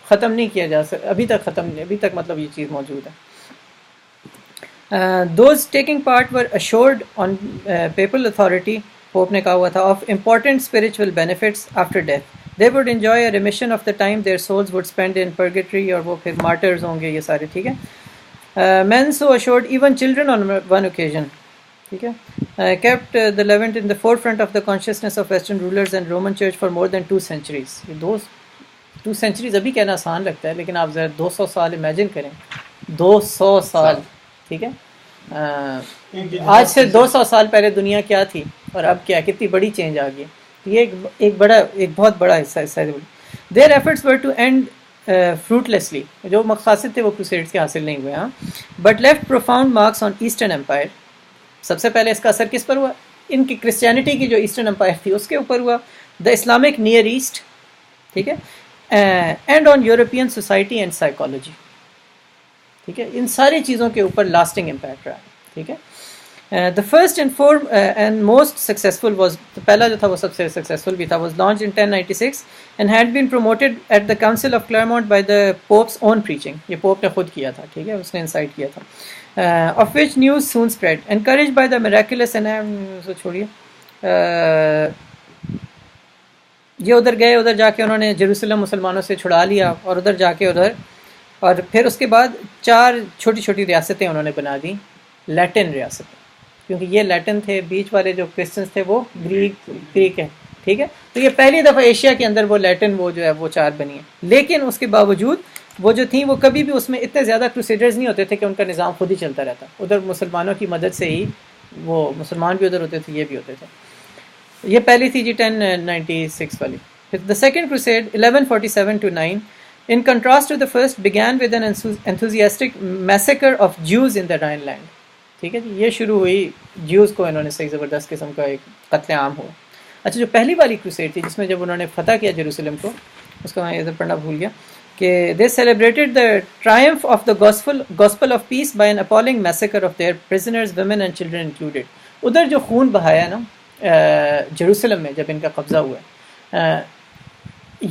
ختم نہیں کیا جا سکتا ابھی تک، ابھی تک مطلب یہ چیز موجود ہے. Those taking part were assured on papal authority, Pope نے کہا ہوا تھا, of important spiritual benefits after death. They would enjoy a remission of the time their souls would spend in purgatory, اور وہ پھر martyrs ہوں گے یہ سارے, ٹھیک ہے. Men so assured, even children on one occasion, ٹھیک ہے, kept the Levant in the forefront of the consciousness of Western rulers and Roman Church for more than 2 centuries. یہ 2 centuries ابھی کہنا آسان لگتا ہے, لیکن آپ ذرا 200 سال امیجن کریں, 200 سال, ٹھیک ہے. آج سے 200 سال پہلے دنیا کیا تھی اور اب کیا, کتنی بڑی چینج آ گئی. یہ ایک بہت بڑا حصہ ہے. Their efforts were to end fruitlessly, جو مقاصد تھے وہ کروسیڈز کے حاصل نہیں ہوئے, ہاں, but left profound marks on Eastern Empire. سب سے پہلے اس کا اثر کس پر ہوا؟ ان کی کرسچینٹی کی جو ایسٹرن امپائر تھی اس کے اوپر ہوا, دا اسلامک نیئر ایسٹ, ٹھیک ہے, and on European society and psychology, ٹھیک ہے. ان ساری چیزوں کے اوپر لاسٹنگ امپیکٹ رہا, ٹھیک ہے. The first and most successful was, پہلا جو تھا وہ سب سے سکسیزفل بھی تھا, was launched in 1096 and had been promoted at the council of Clermont by the popes own preaching. یہ پوپ نے خود کیا تھا, ٹھیک ہے, اس نے انسائٹ کیا تھا. Of which news soon spread, encouraged by the miraculous and چھوڑیے, یہ ادھر گئے, ادھر جا کے انہوں نے جیروسلم مسلمانوں سے چھڑا لیا, اور ادھر جا کے ادھر, اور پھر اس کے بعد 4 چھوٹی چھوٹی ریاستیں انہوں نے بنا دیں, لیٹن ریاستیں, کیونکہ یہ لیٹن تھے, بیچ والے جو کرسچنس تھے وہ گریک ہے, ٹھیک ہے. تو یہ پہلی دفعہ ایشیا کے اندر وہ لیٹن وہ جو ہے وہ 4 بنی ہیں. لیکن اس کے باوجود وہ جو تھیں وہ کبھی بھی اس میں اتنے زیادہ کروسیڈرز نہیں ہوتے تھے کہ ان کا نظام خود ہی چلتا رہتا, ادھر مسلمانوں کی مدد سے ہی وہ مسلمان بھی ادھر ہوتے تھے, یہ بھی ہوتے تھے. یہ پہلی تھی جی 1096 والی. The second crusade 1147 to 9 in contrast to the first began with an enthusiastic massacre of Jews in the Rhineland, ٹھیک ہے جی. یہ شروع ہوئی جیوز کو انہوں نے صحیح زبردست قسم کا ایک قتل عام ہوا. اچھا, جو پہلی والی کروسیڈ تھی جس میں جب انہوں نے فتح کیا جیروسلم کو, اس کا میں ادھر پڑھنا بھول گیا, کہ they celebrated the triumph of the gospel of peace by an appalling massacre of their prisoners, women and children included. ادھر جو خون بہایا نا جیروسلم میں جب ان کا قبضہ ہوا ہے,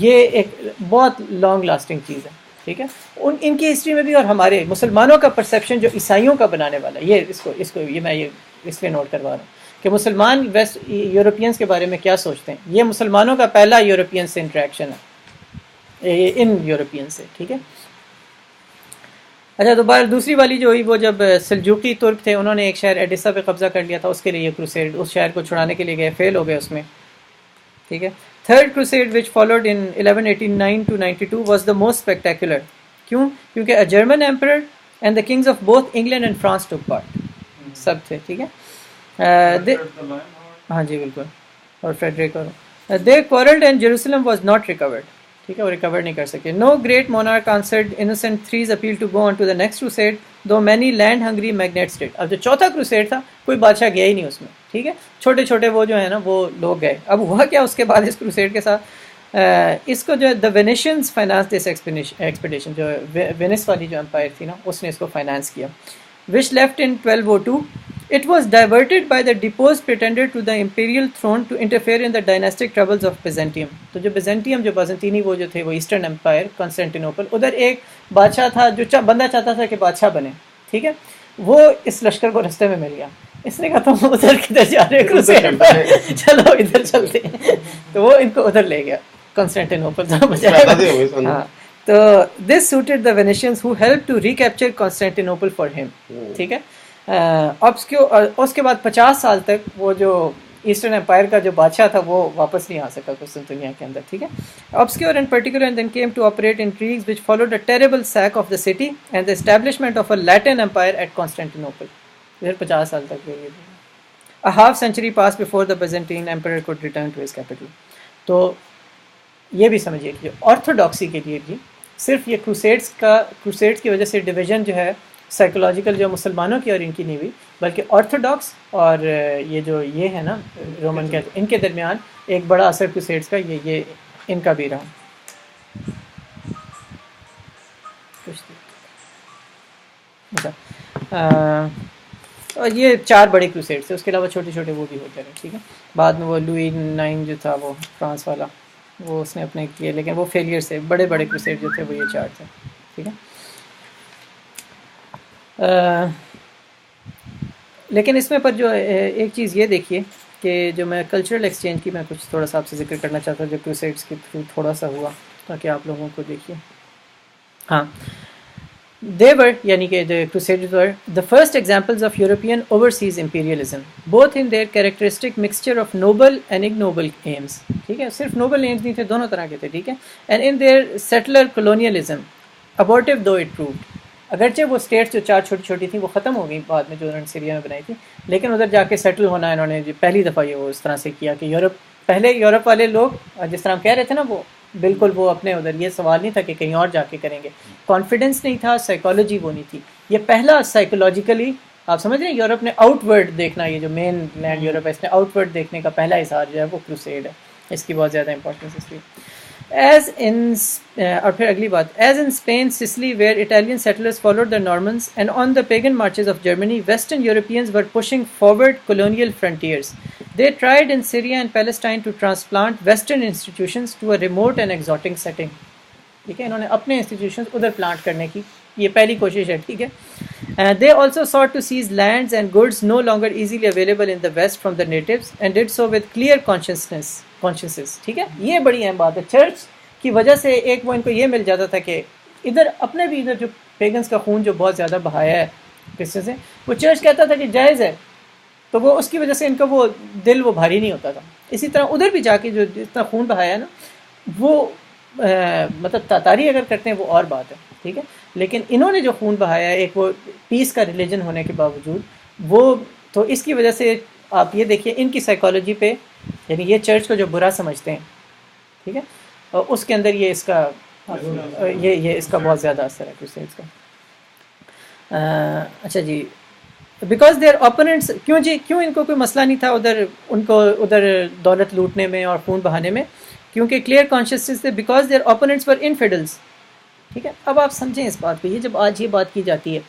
یہ ایک بہت لانگ لاسٹنگ چیز ہے, ٹھیک ہے. ان کی ہسٹری میں بھی اور ہمارے مسلمانوں کا پرسیپشن جو عیسائیوں کا بنانے والا ہے, یہ اس کو یہ میں یہ اس لیے نوٹ کروا رہا ہوں کہ مسلمان ویسٹ یورپینس کے بارے میں کیا سوچتے ہیں. یہ مسلمانوں کا پہلا یورپین سے انٹریکشن ہے, ان یورپین سے, ٹھیک ہے. اچھا, دوبارہ دوسری والی جو ہوئی وہ جب سلجوقی ترک تھے, انہوں نے ایک شہر ایڈیسا پہ قبضہ کر لیا تھا, اس کے لیے یہ کروسیڈ, اس شہر کو چھڑانے کے لیے گئے, فیل ہو گئے اس میں, ٹھیک ہے. Third crusade which followed in 1189 to 92 was the most spectacular. کیوں؟ کیونکہ a German emperor and the kings of both England and France took part, سب تھے, ٹھیک ہے. ہاں جی بالکل, اور فریڈرک, اور they quarrelled and Jerusalem was not recovered, ٹھیک ہے, وہ ریکور نہیں کر سکے. No great monarch answered Innocent three's appeal to go on to the next crusade do many land Hungary magnates dead. اب جو چوتھا کروسیڈ تھا کوئی بادشاہ گیا ہی نہیں اس میں, ٹھیک ہے, چھوٹے چھوٹے وہ جو ہیں نا وہ لوگ گئے. اب ہوا کیا اس کے بعد اس کروسیڈ کے ساتھ, اس کو جو ہے دا وینیشینز فائنانس دس ایکسپیڈیشن, جو وینس والی جو امپائر تھی نا اس نے اس کو فائنانس کیا, which left in 1202. It was diverted by the deposed pretender to the imperial throne to interfere in the dynastic troubles of Byzantium. تو جو بیزنٹیم جو بازنطینی وہ جو تھے وہ ایسٹرن امپائر کانسٹینٹینوپل, ادھر ایک بادشاہ تھا جو بندہ چاہتا تھا کہ بادشاہ بنے, ٹھیک ہے, وہ اس لشکر کو رستے میں مل گیا. اس نے کہا تم ادھر کدھر جا رہے ہو, چلو ادھر چلتے ہیں, تو وہ ان کو ادھر لے گیا کانسٹینٹینوپل. ہاں, تو this suited the Venetians who help to recapture Constantinople for him, ٹھیک ہے. اب اس کے بعد 50 سال تک وہ جو ایسٹرن امپائر کا جو بادشاہ تھا وہ واپس نہیں آ سکا قسطنطنیہ کے اندر, ٹھیک ہے. obscure in particular and then came to operate intrigues which followed a terrible sack of the city and the establishment of a Latin empire at Constantinople. ادھر 50 سال تک یہ a half century passed before the Byzantine emperor could return to his capital. تو یہ بھی سمجھیے کہ آرتھوڈاکسی کے لیے بھی صرف یہ کروسیڈس کی وجہ سے ڈویژن جو ہے سائیکولوجیکل جو مسلمانوں کی اور ان کی نہیں ہوئی, بلکہ آرتھوڈاکس اور یہ جو یہ ہے نا رومن کے, ان کے درمیان ایک بڑا اثر کروسیڈس کا یہ ان کا بھی رہا. اور یہ 4 بڑے کروسیڈس تھے, اس کے علاوہ چھوٹے چھوٹے وہ بھی ہوتے رہے, ٹھیک ہے. بعد میں وہ لوئی 9 جو تھا وہ فرانس والا, وہ اس نے اپنے کیے، لیکن وہ فیلئر سے بڑے بڑے کروسیڈ جو تھے وہ یہ 4 تھے. ٹھیک ہے. لیکن اس میں پر جو ایک چیز یہ دیکھیے کہ جو میں کلچرل ایکسچینج کی میں کچھ تھوڑا سا آپ سے ذکر کرنا چاہتا ہوں جو کروسیڈس کے تھرو تھوڑا سا ہوا، تاکہ آپ لوگوں کو دیکھیے. ہاں، they were یعنی کہ the Crusaders were the first examples of European overseas imperialism, both in their characteristic mixture of noble and ignoble aims. ٹھیک ہے، صرف noble aims نہیں تھے، دونوں طرح کے تھے. ٹھیک ہے. and in their settler colonialism, abortive though it proved. اگرچہ وہ اسٹیٹس جو 4 چھوٹی چھوٹی تھیں وہ ختم ہو گئی بعد میں جو انہوں نے سیریا میں بنائی تھی، لیکن ادھر جا کے سیٹل ہونا انہوں نے پہلی دفعہ یہ وہ اس طرح سے کیا کہ پہلے یورپ والے لوگ جس طرح ہم کہہ رہے تھے نا، وہ بالکل وہ اپنے ادھر یہ سوال نہیں تھا کہ کہیں اور جا کے کریں گے، کانفیڈنس نہیں تھا، سائیکالوجی وہ نہیں تھی. یہ پہلا سائیکولوجیکلی آپ سمجھ رہے ہیں یورپ نے آؤٹ ورڈ دیکھنا، یہ جو مین لینڈ یورپ ہے اس نے آؤٹ ورڈ دیکھنے کا پہلا اظہار جو ہے وہ کروسیڈ ہے. اس کی بہت زیادہ امپورٹنس اس لیے. اور پھر اگلی بات، as in Spain Sicily where Italian settlers followed the Normans and on the pagan marches of Germany western Europeans were pushing forward colonial frontiers. They tried in Syria and Palestine to transplant Western institutions to a remote and exotic setting. ٹھیک ہے، انہوں نے اپنے انسٹیٹیوشنز ادھر پلانٹ کرنے کی یہ پہلی کوشش ہے. ٹھیک ہے. They also sought to seize lands and goods no longer easily available in the West from the natives and did so with clear consciences. ٹھیک ہے، یہ بڑی اہم بات ہے. چرچ کی وجہ سے ایک وہ ان کو یہ مل جاتا تھا کہ ادھر اپنے بھی ادھر جو پیگنز کا خون جو بہت زیادہ بہایا ہے کرسچن سے، وہ چرچ کہتا تھا کہ جائز ہے، تو وہ اس کی وجہ سے ان کا وہ دل وہ بھاری نہیں ہوتا تھا. اسی طرح ادھر بھی جا کے جو اتنا خون بہایا ہے نا، وہ مطلب تاتاری اگر کرتے ہیں وہ اور بات ہے. ٹھیک ہے، لیکن انہوں نے جو خون بہایا ہے ایک وہ پیس کا ریلیجن ہونے کے باوجود، وہ تو اس کی وجہ سے آپ یہ دیکھیے ان کی سائیکالوجی پہ، یعنی یہ چرچ کو جو برا سمجھتے ہیں، ٹھیک ہے، اور اس کے اندر یہ اس کا اس کا بہت زیادہ اثر ہے کروسیڈز کا. اچھا جی، بیکاز دیئر اوپوننٹس، کیوں ان کو کوئی مسئلہ نہیں تھا ادھر ان کو ادھر دولت لوٹنے میں اور خون بہانے میں؟ کیونکہ کلیئر کانشیسنس تھے، بیکاز دیئر اوپوننٹس ور انفیڈلس. ٹھیک ہے. اب آپ سمجھیں اس بات کو، یہ جب آج یہ بات کی جاتی ہے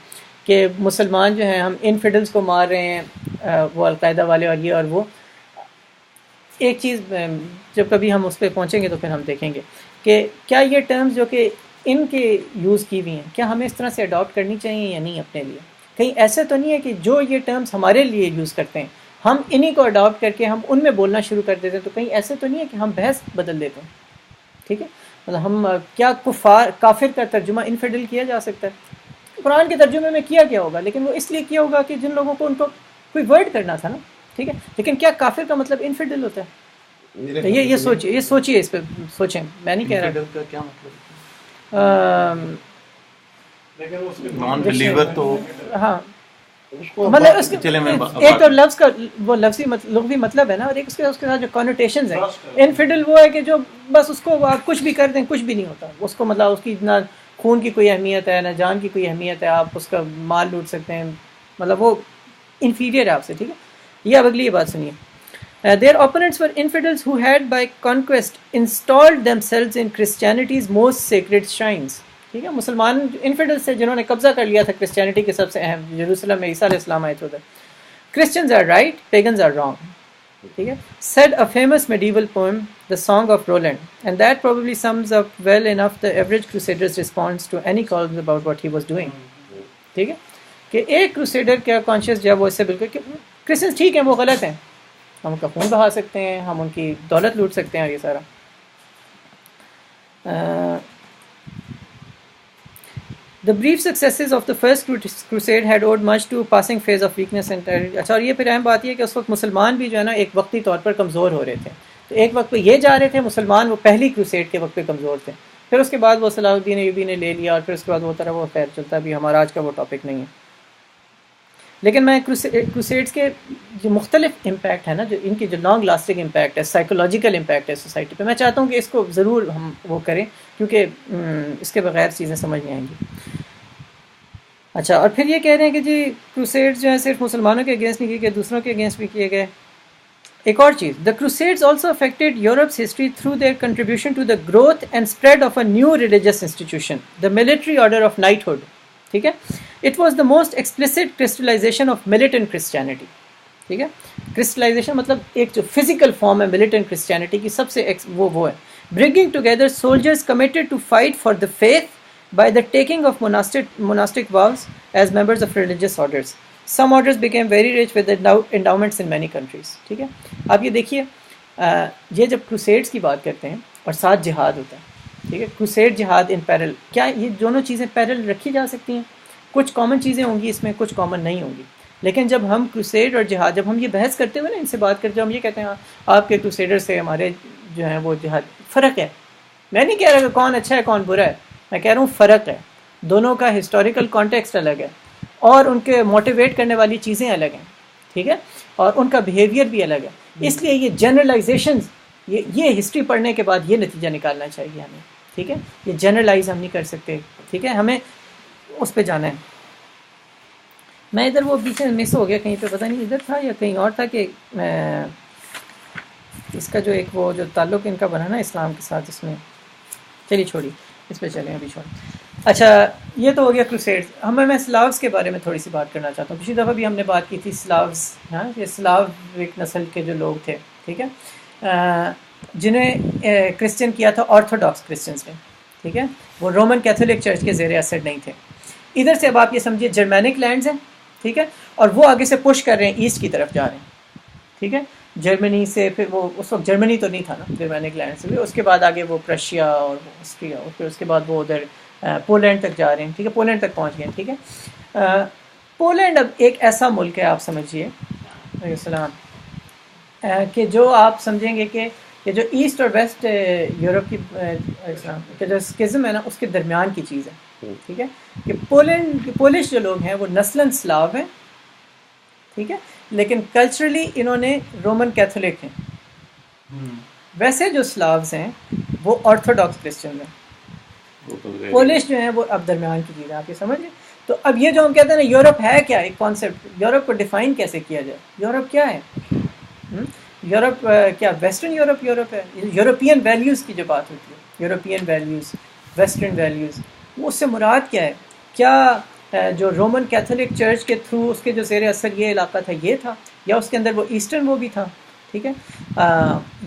کہ مسلمان جو ہیں ہم انفیڈلس کو مار رہے ہیں، وہ القاعدہ والے اور یہ اور وہ، ایک چیز جب کبھی ہم اس پہ پہنچیں گے تو پھر ہم دیکھیں گے کہ کیا یہ ٹرمز جو کہ ان کے یوز کی ہوئی ہیں کیا ہمیں اس طرح سے اڈاپٹ کرنی چاہیے یا نہیں اپنے لیے؟ کہیں ایسا تو نہیں ہے کہ جو یہ ٹرمز ہمارے لیے یوز کرتے ہیں ہم انہی کو اڈاپٹ کر کے ہم ان میں بولنا شروع کر دیتے ہیں؟ تو کہیں ایسا تو نہیں ہے کہ ہم بحث بدل دیتے ہیں؟ ٹھیک ہے، مطلب ہم کیا کافر کا ترجمہ انفیڈل کیا جا سکتا ہے؟ قرآن کے ترجمے میں کیا ہوگا، لیکن وہ اس لیے کیا ہوگا کہ جن لوگوں کو ان کو کوئی ورڈ کرنا تھا نا. ٹھیک ہے، لیکن کیا کافر کا مطلب انفیڈل ہوتا ہے؟ یہ سوچیے اس پہ سوچیں. میں نہیں کہہ رہا کیا مطلب تو ہاں، مطلب اس ایک تو لفظ کا وہ لفظی مطلب ہے نا، اور ایک اس کے ساتھ جو کانوٹیشنز ہیں. انفیڈل وہ ہے کہ جو بس اس کو آپ کچھ بھی کر دیں کچھ بھی نہیں ہوتا، اس کو مطلب اس کی نہ خون کی کوئی اہمیت ہے نہ جان کی کوئی اہمیت ہے، آپ اس کا مال لوٹ سکتے ہیں، مطلب وہ انفیریئر ہے آپ سے. ٹھیک ہے، یہ اب اگلی یہ بات سنیے. Their opponents were infidels who had by conquest installed themselves in Christianity's most sacred shrines. ٹھیک ہے، مسلمان انفیڈلس تھے جنہوں نے قبضہ کر لیا تھا کرسچینٹی کے سب سے اہم یروشلم میں عیسیٰ علیہ السلام آئے تھے ادھر. Christians are right, pagans are wrong. ٹھیک ہے، said a famous medieval poem, The Song of Roland, and that probably sums up well enough the average crusader's response to any calls about what he was doing. ٹھیک ہے، کہ ایک کروسیڈر کیا کانشیس جو ہے وہ اس سے بالکل کہ کرسچنس ٹھیک ہیں وہ غلط ہیں، ہم ان کا خون بہا سکتے ہیں، ہم ان کی دولت لوٹ سکتے ہیں اور یہ سارا. The brief successes of the first crusade had owed much to passing phase of weakness and terror. اچھا، اور یہ پھر اہم بات یہ کہ اس وقت مسلمان بھی جو ہے نا ایک وقتی طور پر کمزور ہو رہے تھے. تو ایک وقت پہ یہ جا رہے تھے مسلمان، وہ پہلی کروسیڈ کے وقت پہ کمزور تھے، پھر اس کے بعد وہ صلاح الدین ایوبی نے لے لیا، اور پھر اس کے بعد وہ طرح وہ خیر چلتا بھی. ہمارا آج کا وہ ٹاپک نہیں ہے، لیکن میں کروسیڈز کے جو مختلف امپیکٹ ہے نا، جو ان کی جو لانگ لاسٹنگ امپیکٹ ہے، سائیکولوجیکل امپیکٹ ہے سوسائٹی پہ، میں چاہتا ہوں کہ اس کو ضرور ہم وہ کریں، کیونکہ اس کے بغیر چیزیں سمجھ نہیں آئیں گی. اچھا، اور پھر یہ کہہ رہے ہیں کہ جی کروسیڈز جو ہیں صرف مسلمانوں کے اگینسٹ نہیں کیے گئے، دوسروں کے اگینسٹ بھی کیے گئے. ایک اور چیز، the crusades also affected Europe's history through their contribution to the growth and spread of a new religious institution, the military order of knighthood. ٹھیک ہے، it was the most explicit crystallization of militant Christianity. ٹھیک ہے، کرسٹلائزیشن مطلب ایک جو فزیکل فارم ہے ملیٹنٹ کرسچینٹی کی، سب سے وہ ہے bringing together soldiers committed to fight for the faith by the taking of monastic vows as members of religious orders. Some orders became very rich with endowments in many countries. ٹھیک ہے. آپ یہ دیکھیے یہ جب کروسیڈس کی بات کرتے ہیں اور ساتھ جہاد ہوتا ہے, ٹھیک ہے, کروسیڈ جہاد ان پیرل, کیا یہ دونوں چیزیں پیرل رکھی جا سکتی ہیں؟ کچھ کامن چیزیں ہوں گی اس میں, کچھ کامن نہیں ہوں گی. لیکن جب ہم کروسیڈ اور جہاد, جب ہم یہ بحث کرتے ہوئے نا ان سے بات کرتے ہیں, ہم یہ کہتے ہیں آپ کے کروسیڈر سے ہمارے جو ہیں وہ جہاد, فرق ہے. میں نہیں کہہ رہا کہ کون اچھا ہے کون برا ہے, میں کہہ رہا ہوں فرق ہے. دونوں کا ہسٹوریکل کانٹیکسٹ الگ ہے اور ان کے موٹیویٹ کرنے والی چیزیں الگ ہیں, ٹھیک ہے, اور ان کا بیہیویئر بھی الگ ہے. اس لیے یہ جنرلائزیشنز, یہ ہسٹری پڑھنے کے بعد یہ نتیجہ نکالنا چاہیے ہمیں, ٹھیک ہے. یہ جنرلائز ہم نہیں کر سکتے, ٹھیک ہے, ہمیں اس پہ جانا ہے. میں ادھر وہ پیچھے مس ہو گیا کہیں پہ, پتہ نہیں ادھر تھا یا کہیں اور تھا, کہ اس کا جو ایک وہ جو تعلق ان کا بنا نا اسلام کے ساتھ, اس میں چلیے چھوڑی, اس پہ چلیں ابھی چھوڑیں. اچھا یہ تو ہو گیا کروسیڈز. میں سلاوز کے بارے میں تھوڑی سی بات کرنا چاہتا ہوں. پچھلی دفعہ بھی ہم نے بات کی تھی سلاوز, ہاں, یہ سلاوک نسل کے جو لوگ تھے, ٹھیک ہے, جنہیں کرسچن کیا تھا آرتھوڈاکس کرسچنس نے, ٹھیک ہے, وہ رومن کیتھولک چرچ کے زیر اثر نہیں تھے. ادھر سے اب آپ یہ سمجھیے جرمینک لینڈز ہیں, ٹھیک ہے, اور وہ آگے سے پش کر رہے ہیں, ایسٹ کی طرف جا رہے ہیں, ٹھیک ہے. جرمنی سے پھر وہ اس وقت جرمنی تو نہیں تھا نا, جرمینک لینڈ سے بھی, اس کے بعد آگے وہ پرشیا اور آسٹریا, اور پھر اس کے بعد وہ ادھر پولینڈ تک جا رہے ہیں, ٹھیک ہے, پولینڈ تک پہنچ گئے, ٹھیک ہے. پولینڈ اب ایک ایسا ملک ہے, آپ سمجھیے علیہ السلام, کہ جو آپ سمجھیں گے کہ یہ جو ایسٹ اور ویسٹ یورپ کی کہ جو اسکزم ہے نا, اس کے درمیان کی چیز ہے, ٹھیک ہے, کہ پولش جو لوگ ہیں وہ نسلاً سلاو ہیں, ٹھیک ہے, لیکن کلچرلی انہوں نے رومن کیتھولک ہیں. ویسے جو سلاوز ہیں وہ آرتھوڈاکس کرسچن ہیں. پولش جو ہیں وہ اب درمیان کی چیز ہے, آپ یہ سمجھیں. تو اب یہ جو ہم کہتے ہیں نا یورپ ہے کیا, ایک کانسیپٹ, یورپ کو ڈیفائن کیسے کیا جائے, یورپ کیا ہے, یورپ کیا ویسٹرن یورپ ہے. یورپین ویلیوز کی جو بات ہوتی ہے, یورپین ویلیوز, ویسٹرن ویلیوز, وہ اس سے مراد کیا ہے؟ کیا جو رومن کیتھولک چرچ کے تھرو اس کے جو زیر اثر یہ علاقہ تھا یہ تھا, یا اس کے اندر وہ ایسٹرن وہ بھی تھا, ٹھیک ہے,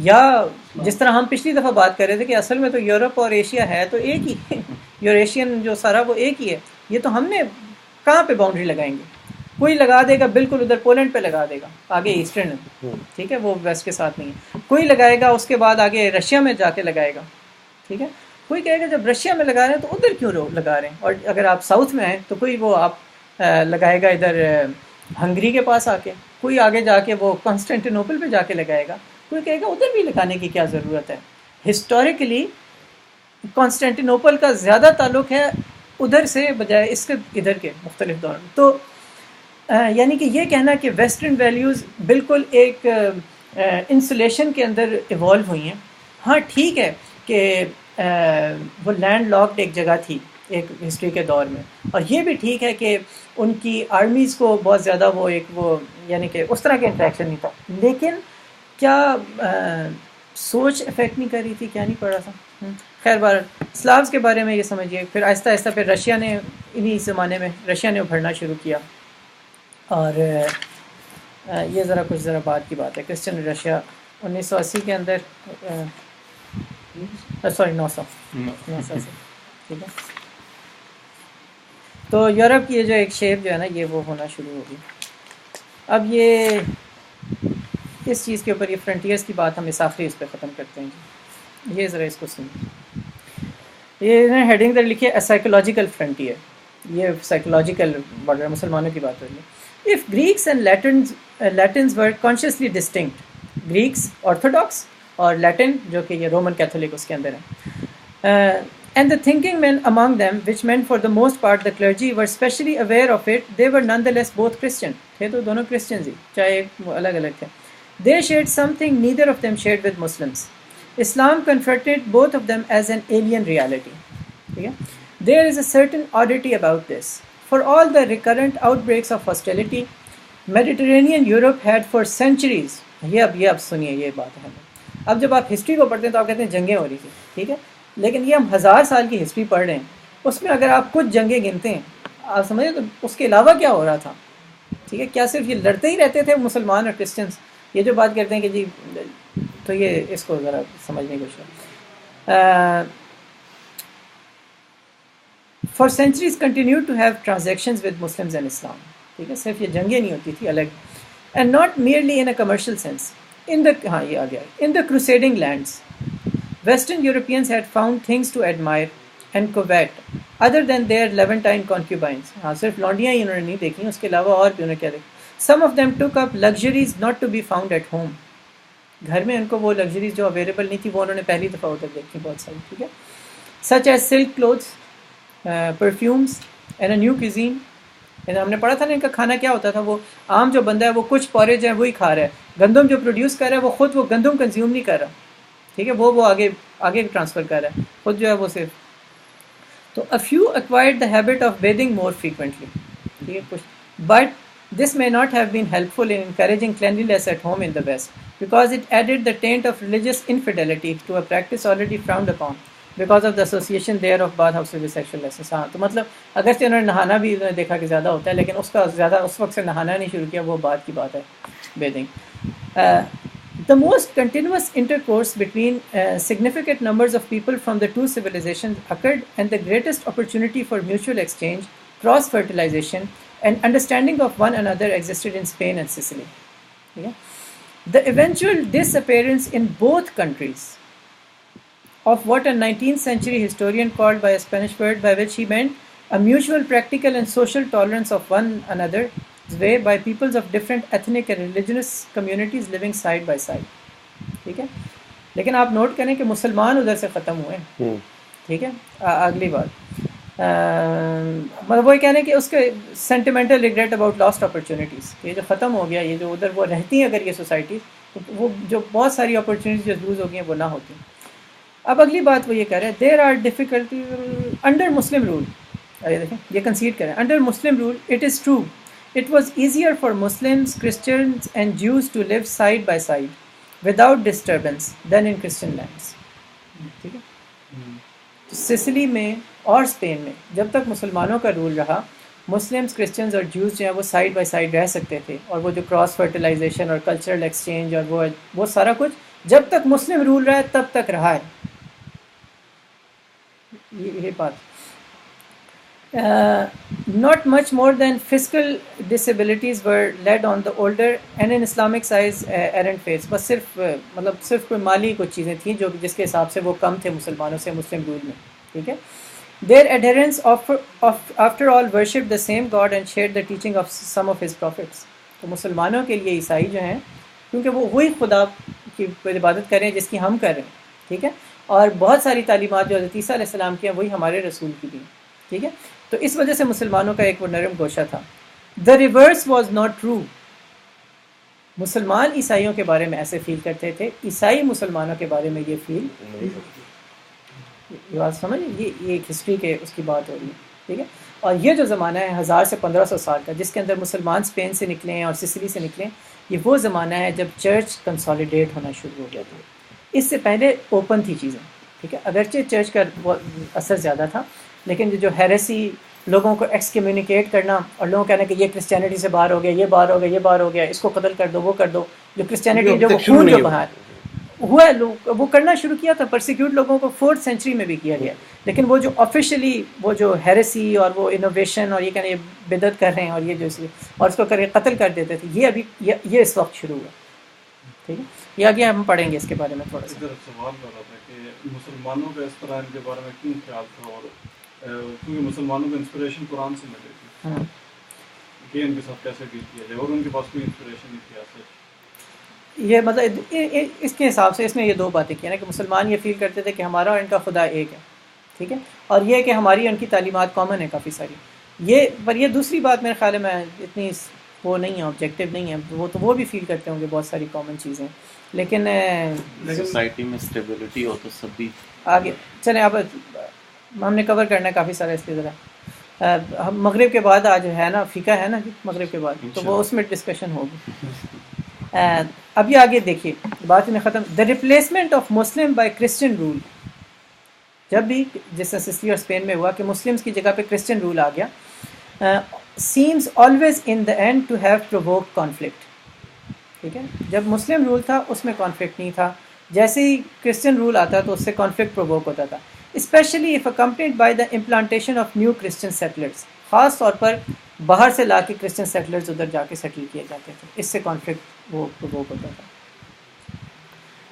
یا جس طرح ہم پچھلی دفعہ بات کر رہے تھے کہ اصل میں تو یورپ اور ایشیا ہے تو ایک ہی, یوریشین جو سارا وہ ایک ہی ہے. یہ تو ہم نے کہاں پہ باؤنڈری لگائیں گے؟ کوئی لگا دے گا بالکل ادھر پولینڈ پہ لگا دے گا, آگے ایسٹرن ہے, ٹھیک ہے, وہ ویسٹ کے ساتھ نہیں ہے. کوئی لگائے گا اس کے بعد آگے رشیا میں جا کے لگائے گا, ٹھیک ہے. کوئی کہے گا جب رشیا میں لگا رہے ہیں تو ادھر کیوں لگا رہے ہیں, اور اگر آپ ساؤتھ میں ہیں تو کوئی وہ آپ لگائے گا ادھر ہنگری کے پاس آ کے, کوئی آگے جا کے وہ کانسٹینٹینوپل پہ جا کے لگائے گا, کوئی کہے گا ادھر بھی لگانے کی کیا ضرورت ہے. ہسٹوریکلی کانسٹینٹینوپل کا زیادہ تعلق ہے ادھر سے بجائے اس کے ادھر کے مختلف دور میں. تو یعنی کہ یہ کہنا کہ ویسٹرن ویلیوز بالکل ایک انسولیشن کے اندر ایوالو ہوئی ہیں, ہاں ٹھیک ہے کہ وہ لینڈ لاکڈ ایک جگہ تھی ایک ہسٹری کے دور میں, اور یہ بھی ٹھیک ہے کہ ان کی آرمیز کو بہت زیادہ وہ ایک وہ یعنی کہ اس طرح کے انٹریکشن نہیں تھا. لیکن کیا سوچ افیکٹ نہیں کر رہی تھی, کیا نہیں پڑ رہا تھا. خیر بار سلاوز کے بارے میں یہ سمجھیے. پھر آہستہ آہستہ پھر رشیا نے انہی زمانے میں رشیا نے ابھرنا شروع کیا, اور یہ ذرا بعد کی بات ہے. کرسچن رشیا 1980 کے اندر سوری 900 سے, ٹھیک ہے. تو یورپ کی جو ایک شیپ جو ہے نا یہ وہ ہونا شروع ہوگی. اب یہ اس چیز کے اوپر یہ فرنٹیئرز کی بات ہم اس آخری اس پہ ختم کرتے ہیں جی. یہ ذرا اس کو سنیں, یہ ہیڈنگ در لکھیے اے سائیکولوجیکل فرنٹیئر. یہ سائیکولوجیکل بارڈر مسلمانوں کی بات ہو رہی ہے. If Greeks and Latins were consciously distinct, Greeks Orthodox اور Latin جو کہ یہ رومن کیتھولک اس کے اندر ہے, and the thinking men among them, which meant for the most part the clergy, were specially aware of it, they were nonetheless both Christian. تھے تو دونوں کرسچنز ہی, چاہے الگ الگ تھے. They shared something neither of them shared with Muslims. Islam confronted both of them as an alien reality. ٹھیک ہے. There is a certain oddity about this. For all the recurrent outbreaks of hostility, Mediterranean Europe had for centuries. یہ اب سنیے یہ بات ہے. اب جب آپ ہسٹری کو پڑھتے ہیں تو آپ کہتے ہیں جنگیں ہو رہی تھی, ٹھیک ہے, لیکن یہ ہم 1000 سال کی ہسٹری پڑھ رہے ہیں, اس میں اگر آپ کچھ جنگیں گنتے ہیں آپ سمجھیں تو اس کے علاوہ کیا ہو رہا تھا, ٹھیک ہے. کیا صرف یہ لڑتے ہی رہتے تھے مسلمان اور کرسچنس؟ یہ جو بات کرتے ہیں کہ جی, تو یہ اس کو ذرا سمجھنے کی کوشش. For centuries continue to have transactions with Muslims and Islam. ٹھیک ہے, صرف یہ جنگیں نہیں ہوتی تھی الگ, and not merely in a commercial sense. In the یہ آ گیا in the crusading lands western Europeans had found things to admire and quite other than their Levantine concubines. ہاں, صرف لونڈیاں ہی انہوں نے نہیں دیکھی, اس کے علاوہ اور بھی انہوں نے کیا دیکھا. سم of them took up luxuries not to be found at home. گھر میں ان کو وہ لگژریز جو اویلیبل نہیں تھی وہ انہوں نے پہلی دفعہ ادھر دیکھی بہت ساری. ٹھیک ہے, such as silk clothes, perfumes and a new casein. ہم نے پڑھا تھا نا ان کا کھانا کیا ہوتا تھا. وہ عام جو بندہ ہے وہ کچھ پوریج ہے وہی کھا رہا ہے, گندم جو پروڈیوس کر رہا ہے وہ خود وہ گندم کنزیوم نہیں کر رہا. ٹھیک ہے, وہ آگے ٹرانسفر کر رہا ہے, خود جو ہے وہ صرف. تو a few acquired the habit of bathing more frequently. ٹھیک ہے, but this may not have been helpful in encouraging cleanliness at home in the West, because it added the taint of religious infidelity to a practice already frowned upon because of the association there of bathhouses with sexual lessons. ہاں, تو مطلب اگرچہ انہوں نے نہانا بھی انہوں نے دیکھا کہ زیادہ ہوتا ہے, لیکن اس کا زیادہ اس وقت سے نہانا نہیں شروع کیا, وہ بعد کی بات ہے Beijing. The most continuous intercourse between significant numbers of people from the two civilizations occurred, and the greatest opportunity for mutual exchange, cross-fertilization, and understanding of one another existed in Spain and Sicily. Yeah? The eventual disappearance in both countries of what a 19th century historian called by a Spanish word by which he meant a mutual practical and social tolerance of one another way by peoples of different ethnic and religious communities living side by side. ٹھیک ہے, لیکن آپ نوٹ کریں کہ مسلمان ادھر سے ختم ہوئے. ٹھیک ہے, اگلی بات مطلب وہی کہنے کہ اس کے sentimental regret about last opportunities, یہ جو ختم ہو گیا, یہ جو ادھر وہ رہتی ہیں اگر یہ سوسائٹیز, وہ جو بہت ساری اپرچونیٹیز جو لوز ہو گئی ہیں وہ نہ ہوتی. اب اگلی بات وہ یہ کہہ رہے ہیں, there are difficulty under Muslim rule. دیکھیں یہ کنسیڈ کریں, under Muslim rule it is true it was easier for Muslims, Christians and Jews to live side by side without disturbance than in Christian lands. ٹھیک ہے, تو سسلی میں اور اسپین میں جب تک مسلمانوں کا رول رہا, مسلمس, کرسچنز اور جوز جو ہیں وہ سائڈ بائی سائڈ رہ سکتے تھے, اور وہ جو کراس فرٹیلائزیشن اور کلچرل ایکسچینج اور وہ سارا کچھ جب تک مسلم رول رہا ہے تب تک رہا ہے. یہ بات not much more than physical disabilities were laid on the older and in Islamic size errant faiths. بس صرف کوئی مالی کچھ چیزیں تھیں جو جس کے حساب سے وہ کم تھے مسلمانوں سے مسلم رول میں. ٹھیک ہے, their adherents after all worshipped the same God and shared the teaching of some of his prophets. تو مسلمانوں کے لیے عیسائی جو ہیں, کیونکہ وہ وہی خدا کی عبادت کر رہے ہیں جس کی ہم کر رہے ہیں. ٹھیک ہے, اور بہت ساری تعلیمات جو حضرت عیسیٰ علیہ السلام کی ہیں وہی ہمارے رسول کی بھی. ٹھیک ہے, تو اس وجہ سے مسلمانوں کا ایک وہ نرم گوشہ تھا. The reverse was not true. مسلمان عیسائیوں کے بارے میں ایسے فیل کرتے تھے, عیسائی مسلمانوں کے بارے میں یہ فیل, یہ بات سمجھ, یہ ایک ہسٹری کے اس کی بات ہو رہی ہے. ٹھیک ہے, اور یہ جو زمانہ ہے 1000 سے 1500 سال کا, جس کے اندر مسلمان اسپین سے نکلیں اور سسلی سے نکلیں, یہ وہ زمانہ ہے جب چرچ کنسالیڈیٹ ہونا شروع ہو گیا تھا. اس سے پہلے اوپن تھی چیزیں. ٹھیک ہے, اگرچہ چرچ کا اثر زیادہ تھا, لیکن جو ہیریسی, لوگوں کو ایکس کمیونیکیٹ کرنا اور لوگوں کہنا کہ یہ کرسچینٹی سے باہر ہو گیا, یہ باہر ہو گیا, یہ باہر ہو گیا, اس کو قتل کر دو, وہ کر دو, جو کرسچینٹی جو وہ خون جو باہر ہوا ہے وہ کرنا شروع کیا تھا. پرسیکیوٹ لوگوں کو 4th سینچری میں بھی کیا گیا, لیکن وہ جو آفیشلی وہ جو ہیریسی اور وہ انوویشن اور یہ کہنا یہ بدعت کر رہے ہیں اور یہ جو اور اس کو کر کے قتل کر دیتے تھے, یہ ابھی یہ اس وقت شروع ہوا. ٹھیک ہے, یہ آگے ہم پڑھیں گے اس کے بارے میں تھوڑا سا. سوال کر رہا تھا کہ مسلمانوں کا اس طرح ان کے بارے میں کیوں خیال تھا, اور کیونکہ مسلمانوں کو انسپریشن قرآن سے ملے تھی کہ ان کے ساتھ کیسے ڈیل کیا جائے, اور ان کے پاس کوئی انسپریشن نہیں تھی ایسے. یہ مطلب اس کے حساب سے اس میں یہ دو باتیں کی نا کہ مسلمان یہ فیل کرتے تھے کہ ہمارا اور ان کا خدا ایک ہے. ٹھیک ہے, اور یہ کہ ہماری ان کی تعلیمات کامن ہیں کافی ساری. یہ دوسری بات میرے خیال میں اتنی وہ نہیں ہے, آبجیکٹو نہیں ہے, وہ بھی فیل کرتے ہوں گے بہت ساری کامن چیزیں, لیکن سوسائٹی میں اسٹیبلٹی ہو تو سب بھی آگے چلیں. اب ہم نے کور کرنا ہے کافی سارا, اس لیے ذرا ہم مغرب کے بعد آج ہے نا فقہ ہے نا مغرب کے بعد, تو وہ اس میں ڈسکشن ہوگی. اب یہ آگے دیکھیے بات میں ختم. The replacement of Muslim by Christian rule, جب بھی جس طرح سسلی اور اسپین میں ہوا کہ مسلمس کی جگہ پہ کرسچن رول آ گیا, seems always in the end to have provoke conflict. ٹھیک ہے, جب مسلم رول تھا اس میں کانفلکٹ نہیں تھا, جیسے ہی کرسچن رول آتا تو اس سے کانفلکٹ پرووک ہوتا تھا، especially if accompanied by the implantation of new Christian settlers, خاص طور پر باہر سے لا کے کرسچن سیٹلرز ادھر جا کے سیٹل کیے جاتے تھے، اس سے کانفلکٹ وہ پرووک ہوتا تھا.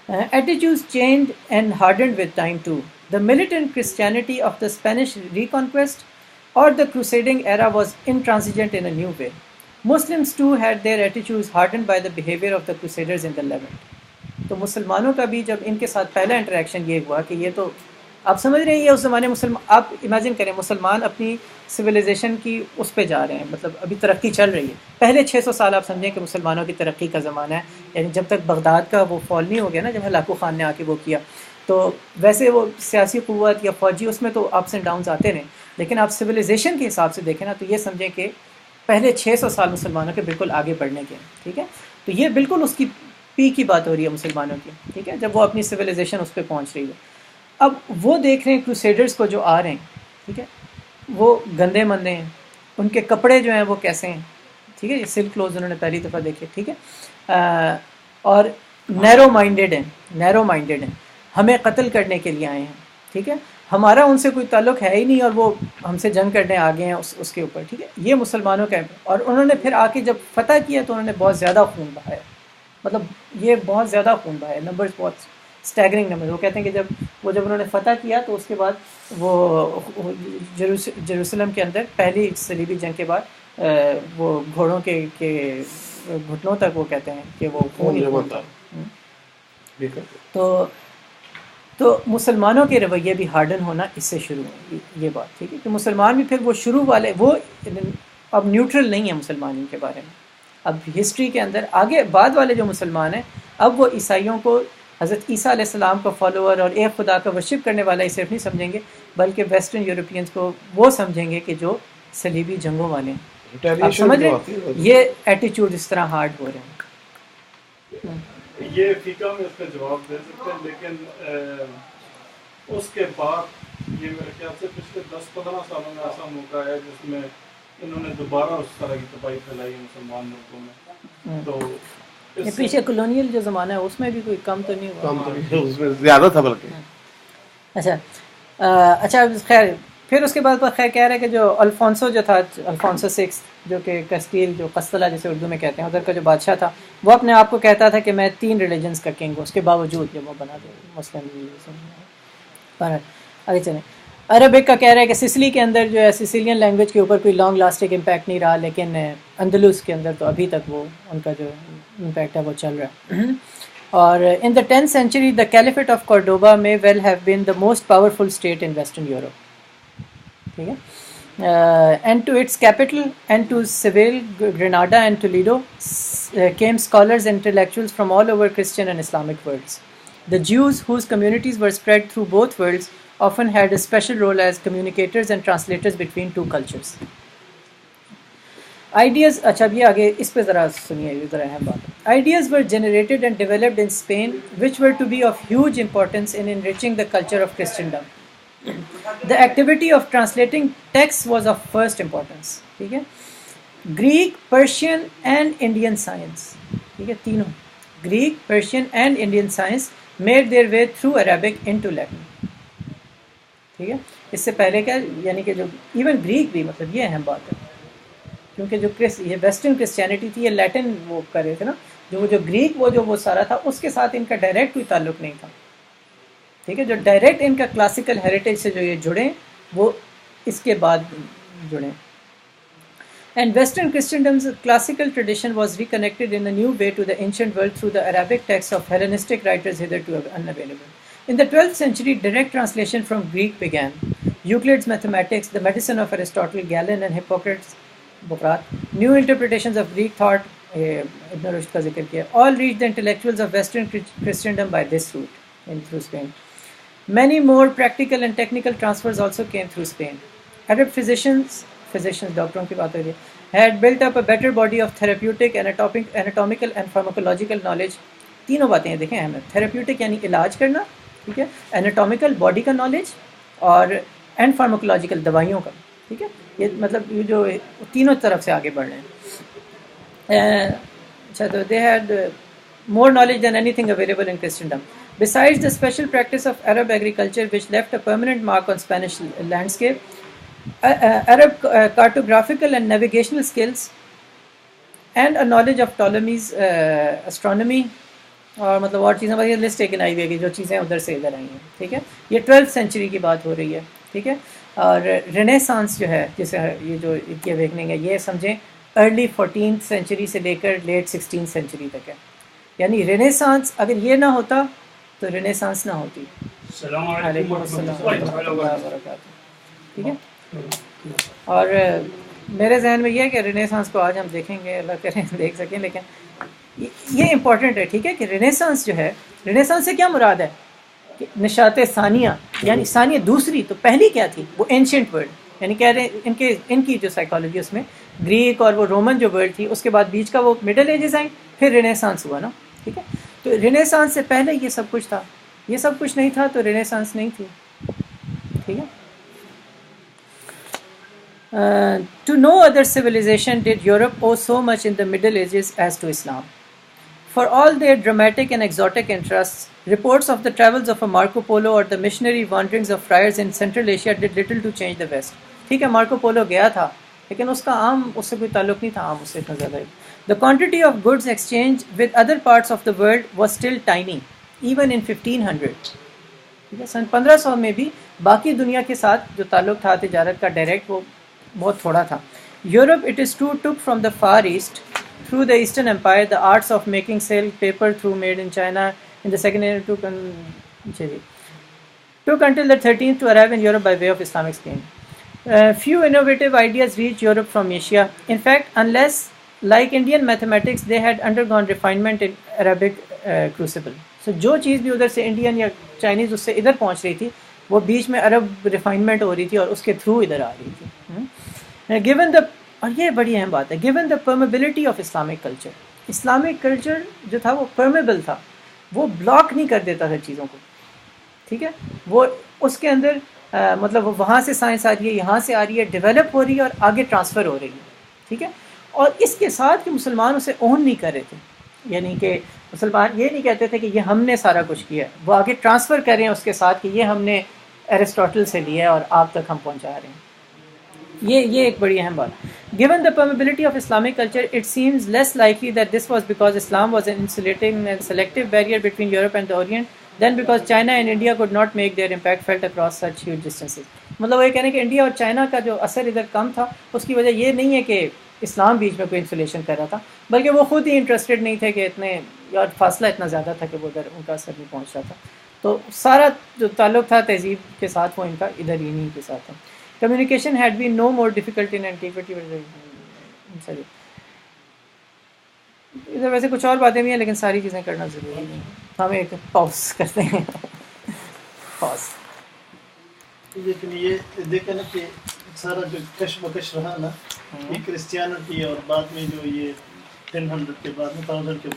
Attitudes changed and hardened with time too. The militant Christianity of the Spanish reconquest or the crusading era was intransigent in a new way. Muslims too had their attitudes hardened by the behavior of the crusaders in the Levant. تو مسلمانوں کا بھی جب ان کے ساتھ پہلا انٹریکشن یہ ہوا کہ یہ تو آپ سمجھ رہے ہیں، یہ اس زمانے آپ امیجن کریں مسلمان اپنی سویلائزیشن کی اس پہ جا رہے ہیں، مطلب ابھی ترقی چل رہی ہے. پہلے 600 سال آپ سمجھیں کہ مسلمانوں کی ترقی کا زمانہ ہے، یعنی جب تک بغداد کا وہ فال نہیں ہو گیا نا، جب ہلاکو خان نے آ کے وہ کیا، تو ویسے وہ سیاسی قوت یا فوجی اس میں تو اپس اینڈ ڈاؤنز آتے رہے، لیکن آپ سویلائزیشن کے حساب سے دیکھیں نا تو یہ سمجھیں کہ پہلے 600 سال مسلمانوں کے بالکل آگے بڑھنے کے، ٹھیک ہے. تو یہ بالکل اس کی پی کی بات ہو رہی ہے مسلمانوں کی، ٹھیک ہے، جب وہ اپنی سویلائزیشن اس پہ پہنچ رہی ہے. اب وہ دیکھ رہے ہیں کروسیڈرز کو جو آ رہے ہیں، ٹھیک ہے، وہ گندے مندے ہیں، ان کے کپڑے جو ہیں وہ کیسے ہیں، ٹھیک ہے، یہ سلک کلوز انہوں نے پہلی دفعہ دیکھے، ٹھیک ہے، اور نیرو مائنڈیڈ ہیں، ہمیں قتل کرنے کے لیے آئے ہیں، ٹھیک ہے، ہمارا ان سے کوئی تعلق ہے ہی نہیں اور وہ ہم سے جنگ کرنے آگے ہیں اس کے اوپر، ٹھیک ہے. یہ مسلمانوں کا، اور انہوں نے پھر آ کے جب فتح کیا تو انہوں نے بہت زیادہ خون بہایا، مطلب یہ بہت زیادہ خون بہایا، نمبرز بہت اسٹیگرنگ نمبر. وہ کہتے ہیں کہ جب انہوں نے فتح کیا تو اس کے بعد وہ جیروسلم کے اندر پہلی صلیبی جنگ کے بعد وہ گھوڑوں کے گھٹنوں تک وہ کہتے ہیں کہ وہ خون جمع تھا. تو مسلمانوں کے رویے بھی ہارڈن ہونا اس سے شروع ہوئی یہ بات، ٹھیک ہے، کہ مسلمان بھی پھر وہ شروع والے وہ اب نیوٹرل نہیں ہیں مسلمان ان کے بارے میں. اب ہسٹری کے اندر آگے بعد والے جو مسلمان ہیں اب وہ عیسائیوں کو حضرت عیسیٰ علیہ السلام کا فالوور اور ایک خدا کا ورشپ کرنے والا ہی صرف نہیں سمجھیں گے، بلکہ ویسٹرن یورپینز کو وہ سمجھیں گے کہ جو صلیبی جنگوں والے ہیں. آپ سمجھ رہے ہیں یہ ایٹیچیوڈ اس طرح ہارڈ ہو رہے ہیں. یہ فقہ میں اس کا جواب دے سکتے ہیں، لیکن اس کے بعد یہ میرے خیال سے پچھلے 10-15 سالوں میں ایسا موقع ہے جس میں انہوں نے دوبارہ اس طرح کی تباہی پھیلائی ہے مسلمان ملکوں میں. تو یہ پیچھے کلونیل جو زمانہ ہے اس میں بھی کوئی کم تو نہیں ہوا، اس میں زیادہ تھا بلکہ. اچھا خیر پھر اس کے بعد خیر کہہ رہے کہ جو الفونسو جو تھا، الفونسو 6 جو کہ کسٹیل جو قسطلہ جسے اردو میں کہتے ہیں ادھر کا جو بادشاہ تھا، وہ اپنے آپ کو کہتا تھا کہ میں 3 ریلیجنس کا کنگ ہوں، اس کے باوجود جب وہ بنا دے مسلم. آگے چلیں. عربک کا کہہ رہا ہے کہ سسلی کے اندر جو ہے سسیلین لینگویج کے اوپر کوئی لانگ لاسٹنگ امپیکٹ نہیں رہا، لیکن اندلس کے اندر تو ابھی تک وہ ان کا جو امپیکٹ ہے وہ چل رہا ہے. اور ان دا 10th century the caliphate of Cordoba may well have been the most powerful state in Western Europe. ٹھیک ہے. And to its capital and to Seville, Granada and Toledo came scholars and intellectuals from all over Christian and Islamic worlds. The Jews, whose communities were spread through both worlds, often had a special role as communicators and translators between two cultures. Ideas, اچھا یہ آگے اس پہ ذرا سنیے، یہ ذرا اہم بات ہے. Ideas were generated and developed in Spain which were to be of huge importance in enriching the culture of Christendom. The activity of translating texts was of first importance. ٹھیک ہے. Greek, Persian and Indian science, ٹھیک ہے، تینوں Greek, Persian and Indian science made their way through Arabic into Latin. ٹھیک ہے. اس سے پہلے کیا، یعنی کہ جو ایون گریک بھی، مطلب یہ اہم بات ہے کیونکہ جو یہ ویسٹرن کرسچینٹی تھی یہ لیٹن وہ کر رہے تھے نا، جو گریک وہ سارا تھا اس کے ساتھ ان کا ڈائریکٹ کوئی تعلق نہیں تھا. ٹھیک ہے. جو ڈائریکٹ ان کا کلاسیکل ہیریٹیج سے جو یہ جڑے وہ اس کے بعد جڑے. And Western Christendom's classical tradition was reconnected in a new way to the ancient world through the Arabic texts of Hellenistic writers hitherto unavailable. In the 12th century, direct translation from Greek began. Euclid's Mathematics, the Medicine of Aristotle, Galen and Hippocrates, new interpretations of Greek thought, Ibn Rushd ka zikr kiya, all reached the intellectuals of Western Christendom by this route through Spain. Many more practical and technical transfers also came through Spain. Arab physicians, doctors ki baat ho rahi hai, had built up a better body of therapeutic, anatomical and pharmacological knowledge. تینوں باتیں ہیں دیکھیں اہم ہے. تھراپیوٹک یعنی علاج کرنا، ٹھیک ہے، انیٹومیکل باڈی کا نالج، اور اینڈ فارماکولوجیکل دوائیوں کا. ٹھیک ہے. یہ مطلب یہ جو تینوں طرف سے آگے بڑھ رہے ہیں. اچھا تو they had more knowledge than anything available in Christendom. Besides the special practice of Arab agriculture, which left a permanent mark on Spanish landscape, Arab cartographical and navigational skills, and a knowledge of Ptolemy's astronomy, اور مطلب اور چیزیں بھائی لسٹ ایک آئی ہوئی ہے جو چیزیں ادھر سے ادھر آئی ہیں. ٹھیک ہے, یہ 12th سینچری کی بات ہو رہی ہے. ٹھیک ہے, اور رینیسانس جو ہے جسے یہ جو کی اویکننگ ہے یہ سمجھیں ارلی 14th سینچری سے لے کر لیٹ 16th سینچری تک ہے. یعنی رینیسانس اگر یہ نہ ہوتا تو رینیسانس نہ ہوتی. السلام علیکم السلام ورحمۃ اللہ وبرکاتہ. ٹھیک ہے, اور میرے ذہن میں یہ ہے کہ رینیسانس کو آج ہم دیکھیں گے, اللہ کریں دیکھ سکیں, لیکن یہ امپورٹنٹ ہے. ٹھیک ہے, کہ رینیسانس جو ہے, رینیسانس سے کیا مراد ہے کہ نشاط ثانیہ, یعنی ثانیہ دوسری, تو پہلی کیا تھی وہ اینشینٹ ورلڈ, یعنی کہہ رہے ہیں ان کی جو سائیکالوجی اس میں گریک اور وہ رومن جو ورلڈ تھی, اس کے بعد بیچ کا وہ مڈل ایجز آئیں, پھر رینیسانس ہوا نا. ٹھیک ہے, تو رینیسانس سے پہلے یہ سب کچھ تھا, یہ سب کچھ نہیں تھا تو رینیسانس نہیں تھی. ٹھیک ہے. To no other civilization did Europe owe so much in the Middle Ages as to Islam. For all their dramatic and exotic interests, reports of the travels of a Marco Polo or the missionary wanderings of friars in Central Asia did little to change the West. ٹھیک ہے, مارکو پولو گیا تھا لیکن اس کا عام اس سے کوئی تعلق نہیں تھا, عام اس سے اتنا زیادہ. The quantity of goods exchanged with other parts of the world was still tiny, even in 1500. ٹھیک ہے, سن 1500 میں بھی باقی دنیا کے ساتھ جو تعلق تھا تجارت کا ڈائریکٹ وہ بہت تھوڑا تھا. Europe, it is true, took from the Far East through the Eastern Empire the arts of making sail paper through made in China in the second era took until the 13th to arrive in Europe by way of Islamic Spain. Few innovative ideas reached Europe from Asia. In fact, unless like Indian mathematics they had undergone refinement in Arabic crucible. So جو چیز بھی ادھر سے انڈین یا چائنیز اس سے ادھر پہنچ رہی تھی وہ بیچ میں عرب ریفائنمنٹ ہو رہی تھی اور اس کے تھرو ادھر آ رہی تھی. Given the, اور یہ بڑی اہم بات ہے, given the permeability of Islamic culture, Islamic culture جو تھا وہ پرمیبل تھا, وہ بلاک نہیں کر دیتا تھا چیزوں کو. ٹھیک ہے, وہ اس کے اندر مطلب وہاں سے سائنس آ رہی ہے, یہاں سے آ رہی ہے, ڈیولپ ہو رہی ہے اور آگے ٹرانسفر ہو رہی ہے. ٹھیک ہے, اور اس کے ساتھ کہ مسلمان اسے اون نہیں کر رہے تھے, یعنی کہ مسلمان یہ نہیں کہتے تھے کہ یہ ہم نے سارا کچھ کیا, وہ آگے ٹرانسفر کر رہے ہیں اس کے ساتھ کہ یہ ہم نے ایرسٹوٹل سے لیا ہے اور آپ تک ہم پہنچا رہے ہیں. یہ ایک بڑی اہم بات. Given the permeability of Islamic culture, it seems less likely that this was because Islam was an insulating and selective barrier between Europe and the Orient than because China and India could not make their impact felt across such huge distances. مطلب وہ یہ کہنے کہ انڈیا اور چائنا کا جو اثر ادھر کم تھا اس کی وجہ یہ نہیں ہے کہ اسلام بیچ میں کوئی انسولیشن کر رہا تھا, بلکہ وہ خود ہی انٹرسٹڈ نہیں تھے کہ اتنے, اور فاصلہ اتنا زیادہ تھا کہ وہ ادھر ان کا اثر نہیں پہنچ رہا تھا. تو سارا جو تعلق تھا تہذیب کے ساتھ وہ ان کا ادھر ہی نہیں کے ساتھ تھا. Communication had been no more difficult in antiquity. ادھر ویسے کچھ اور باتیں بھی ہیں لیکن ساری چیزیں کرنا ضروری نہیں. ہم ایک پاؤز کرتے ہیں. پاؤز. لیکن یہ دیکھیں نا کہ سارا جو کش بکش رہا نا یہ کرسچیانٹی اور بعد میں جو یہ 1000 کے بعد 1000 کے بعد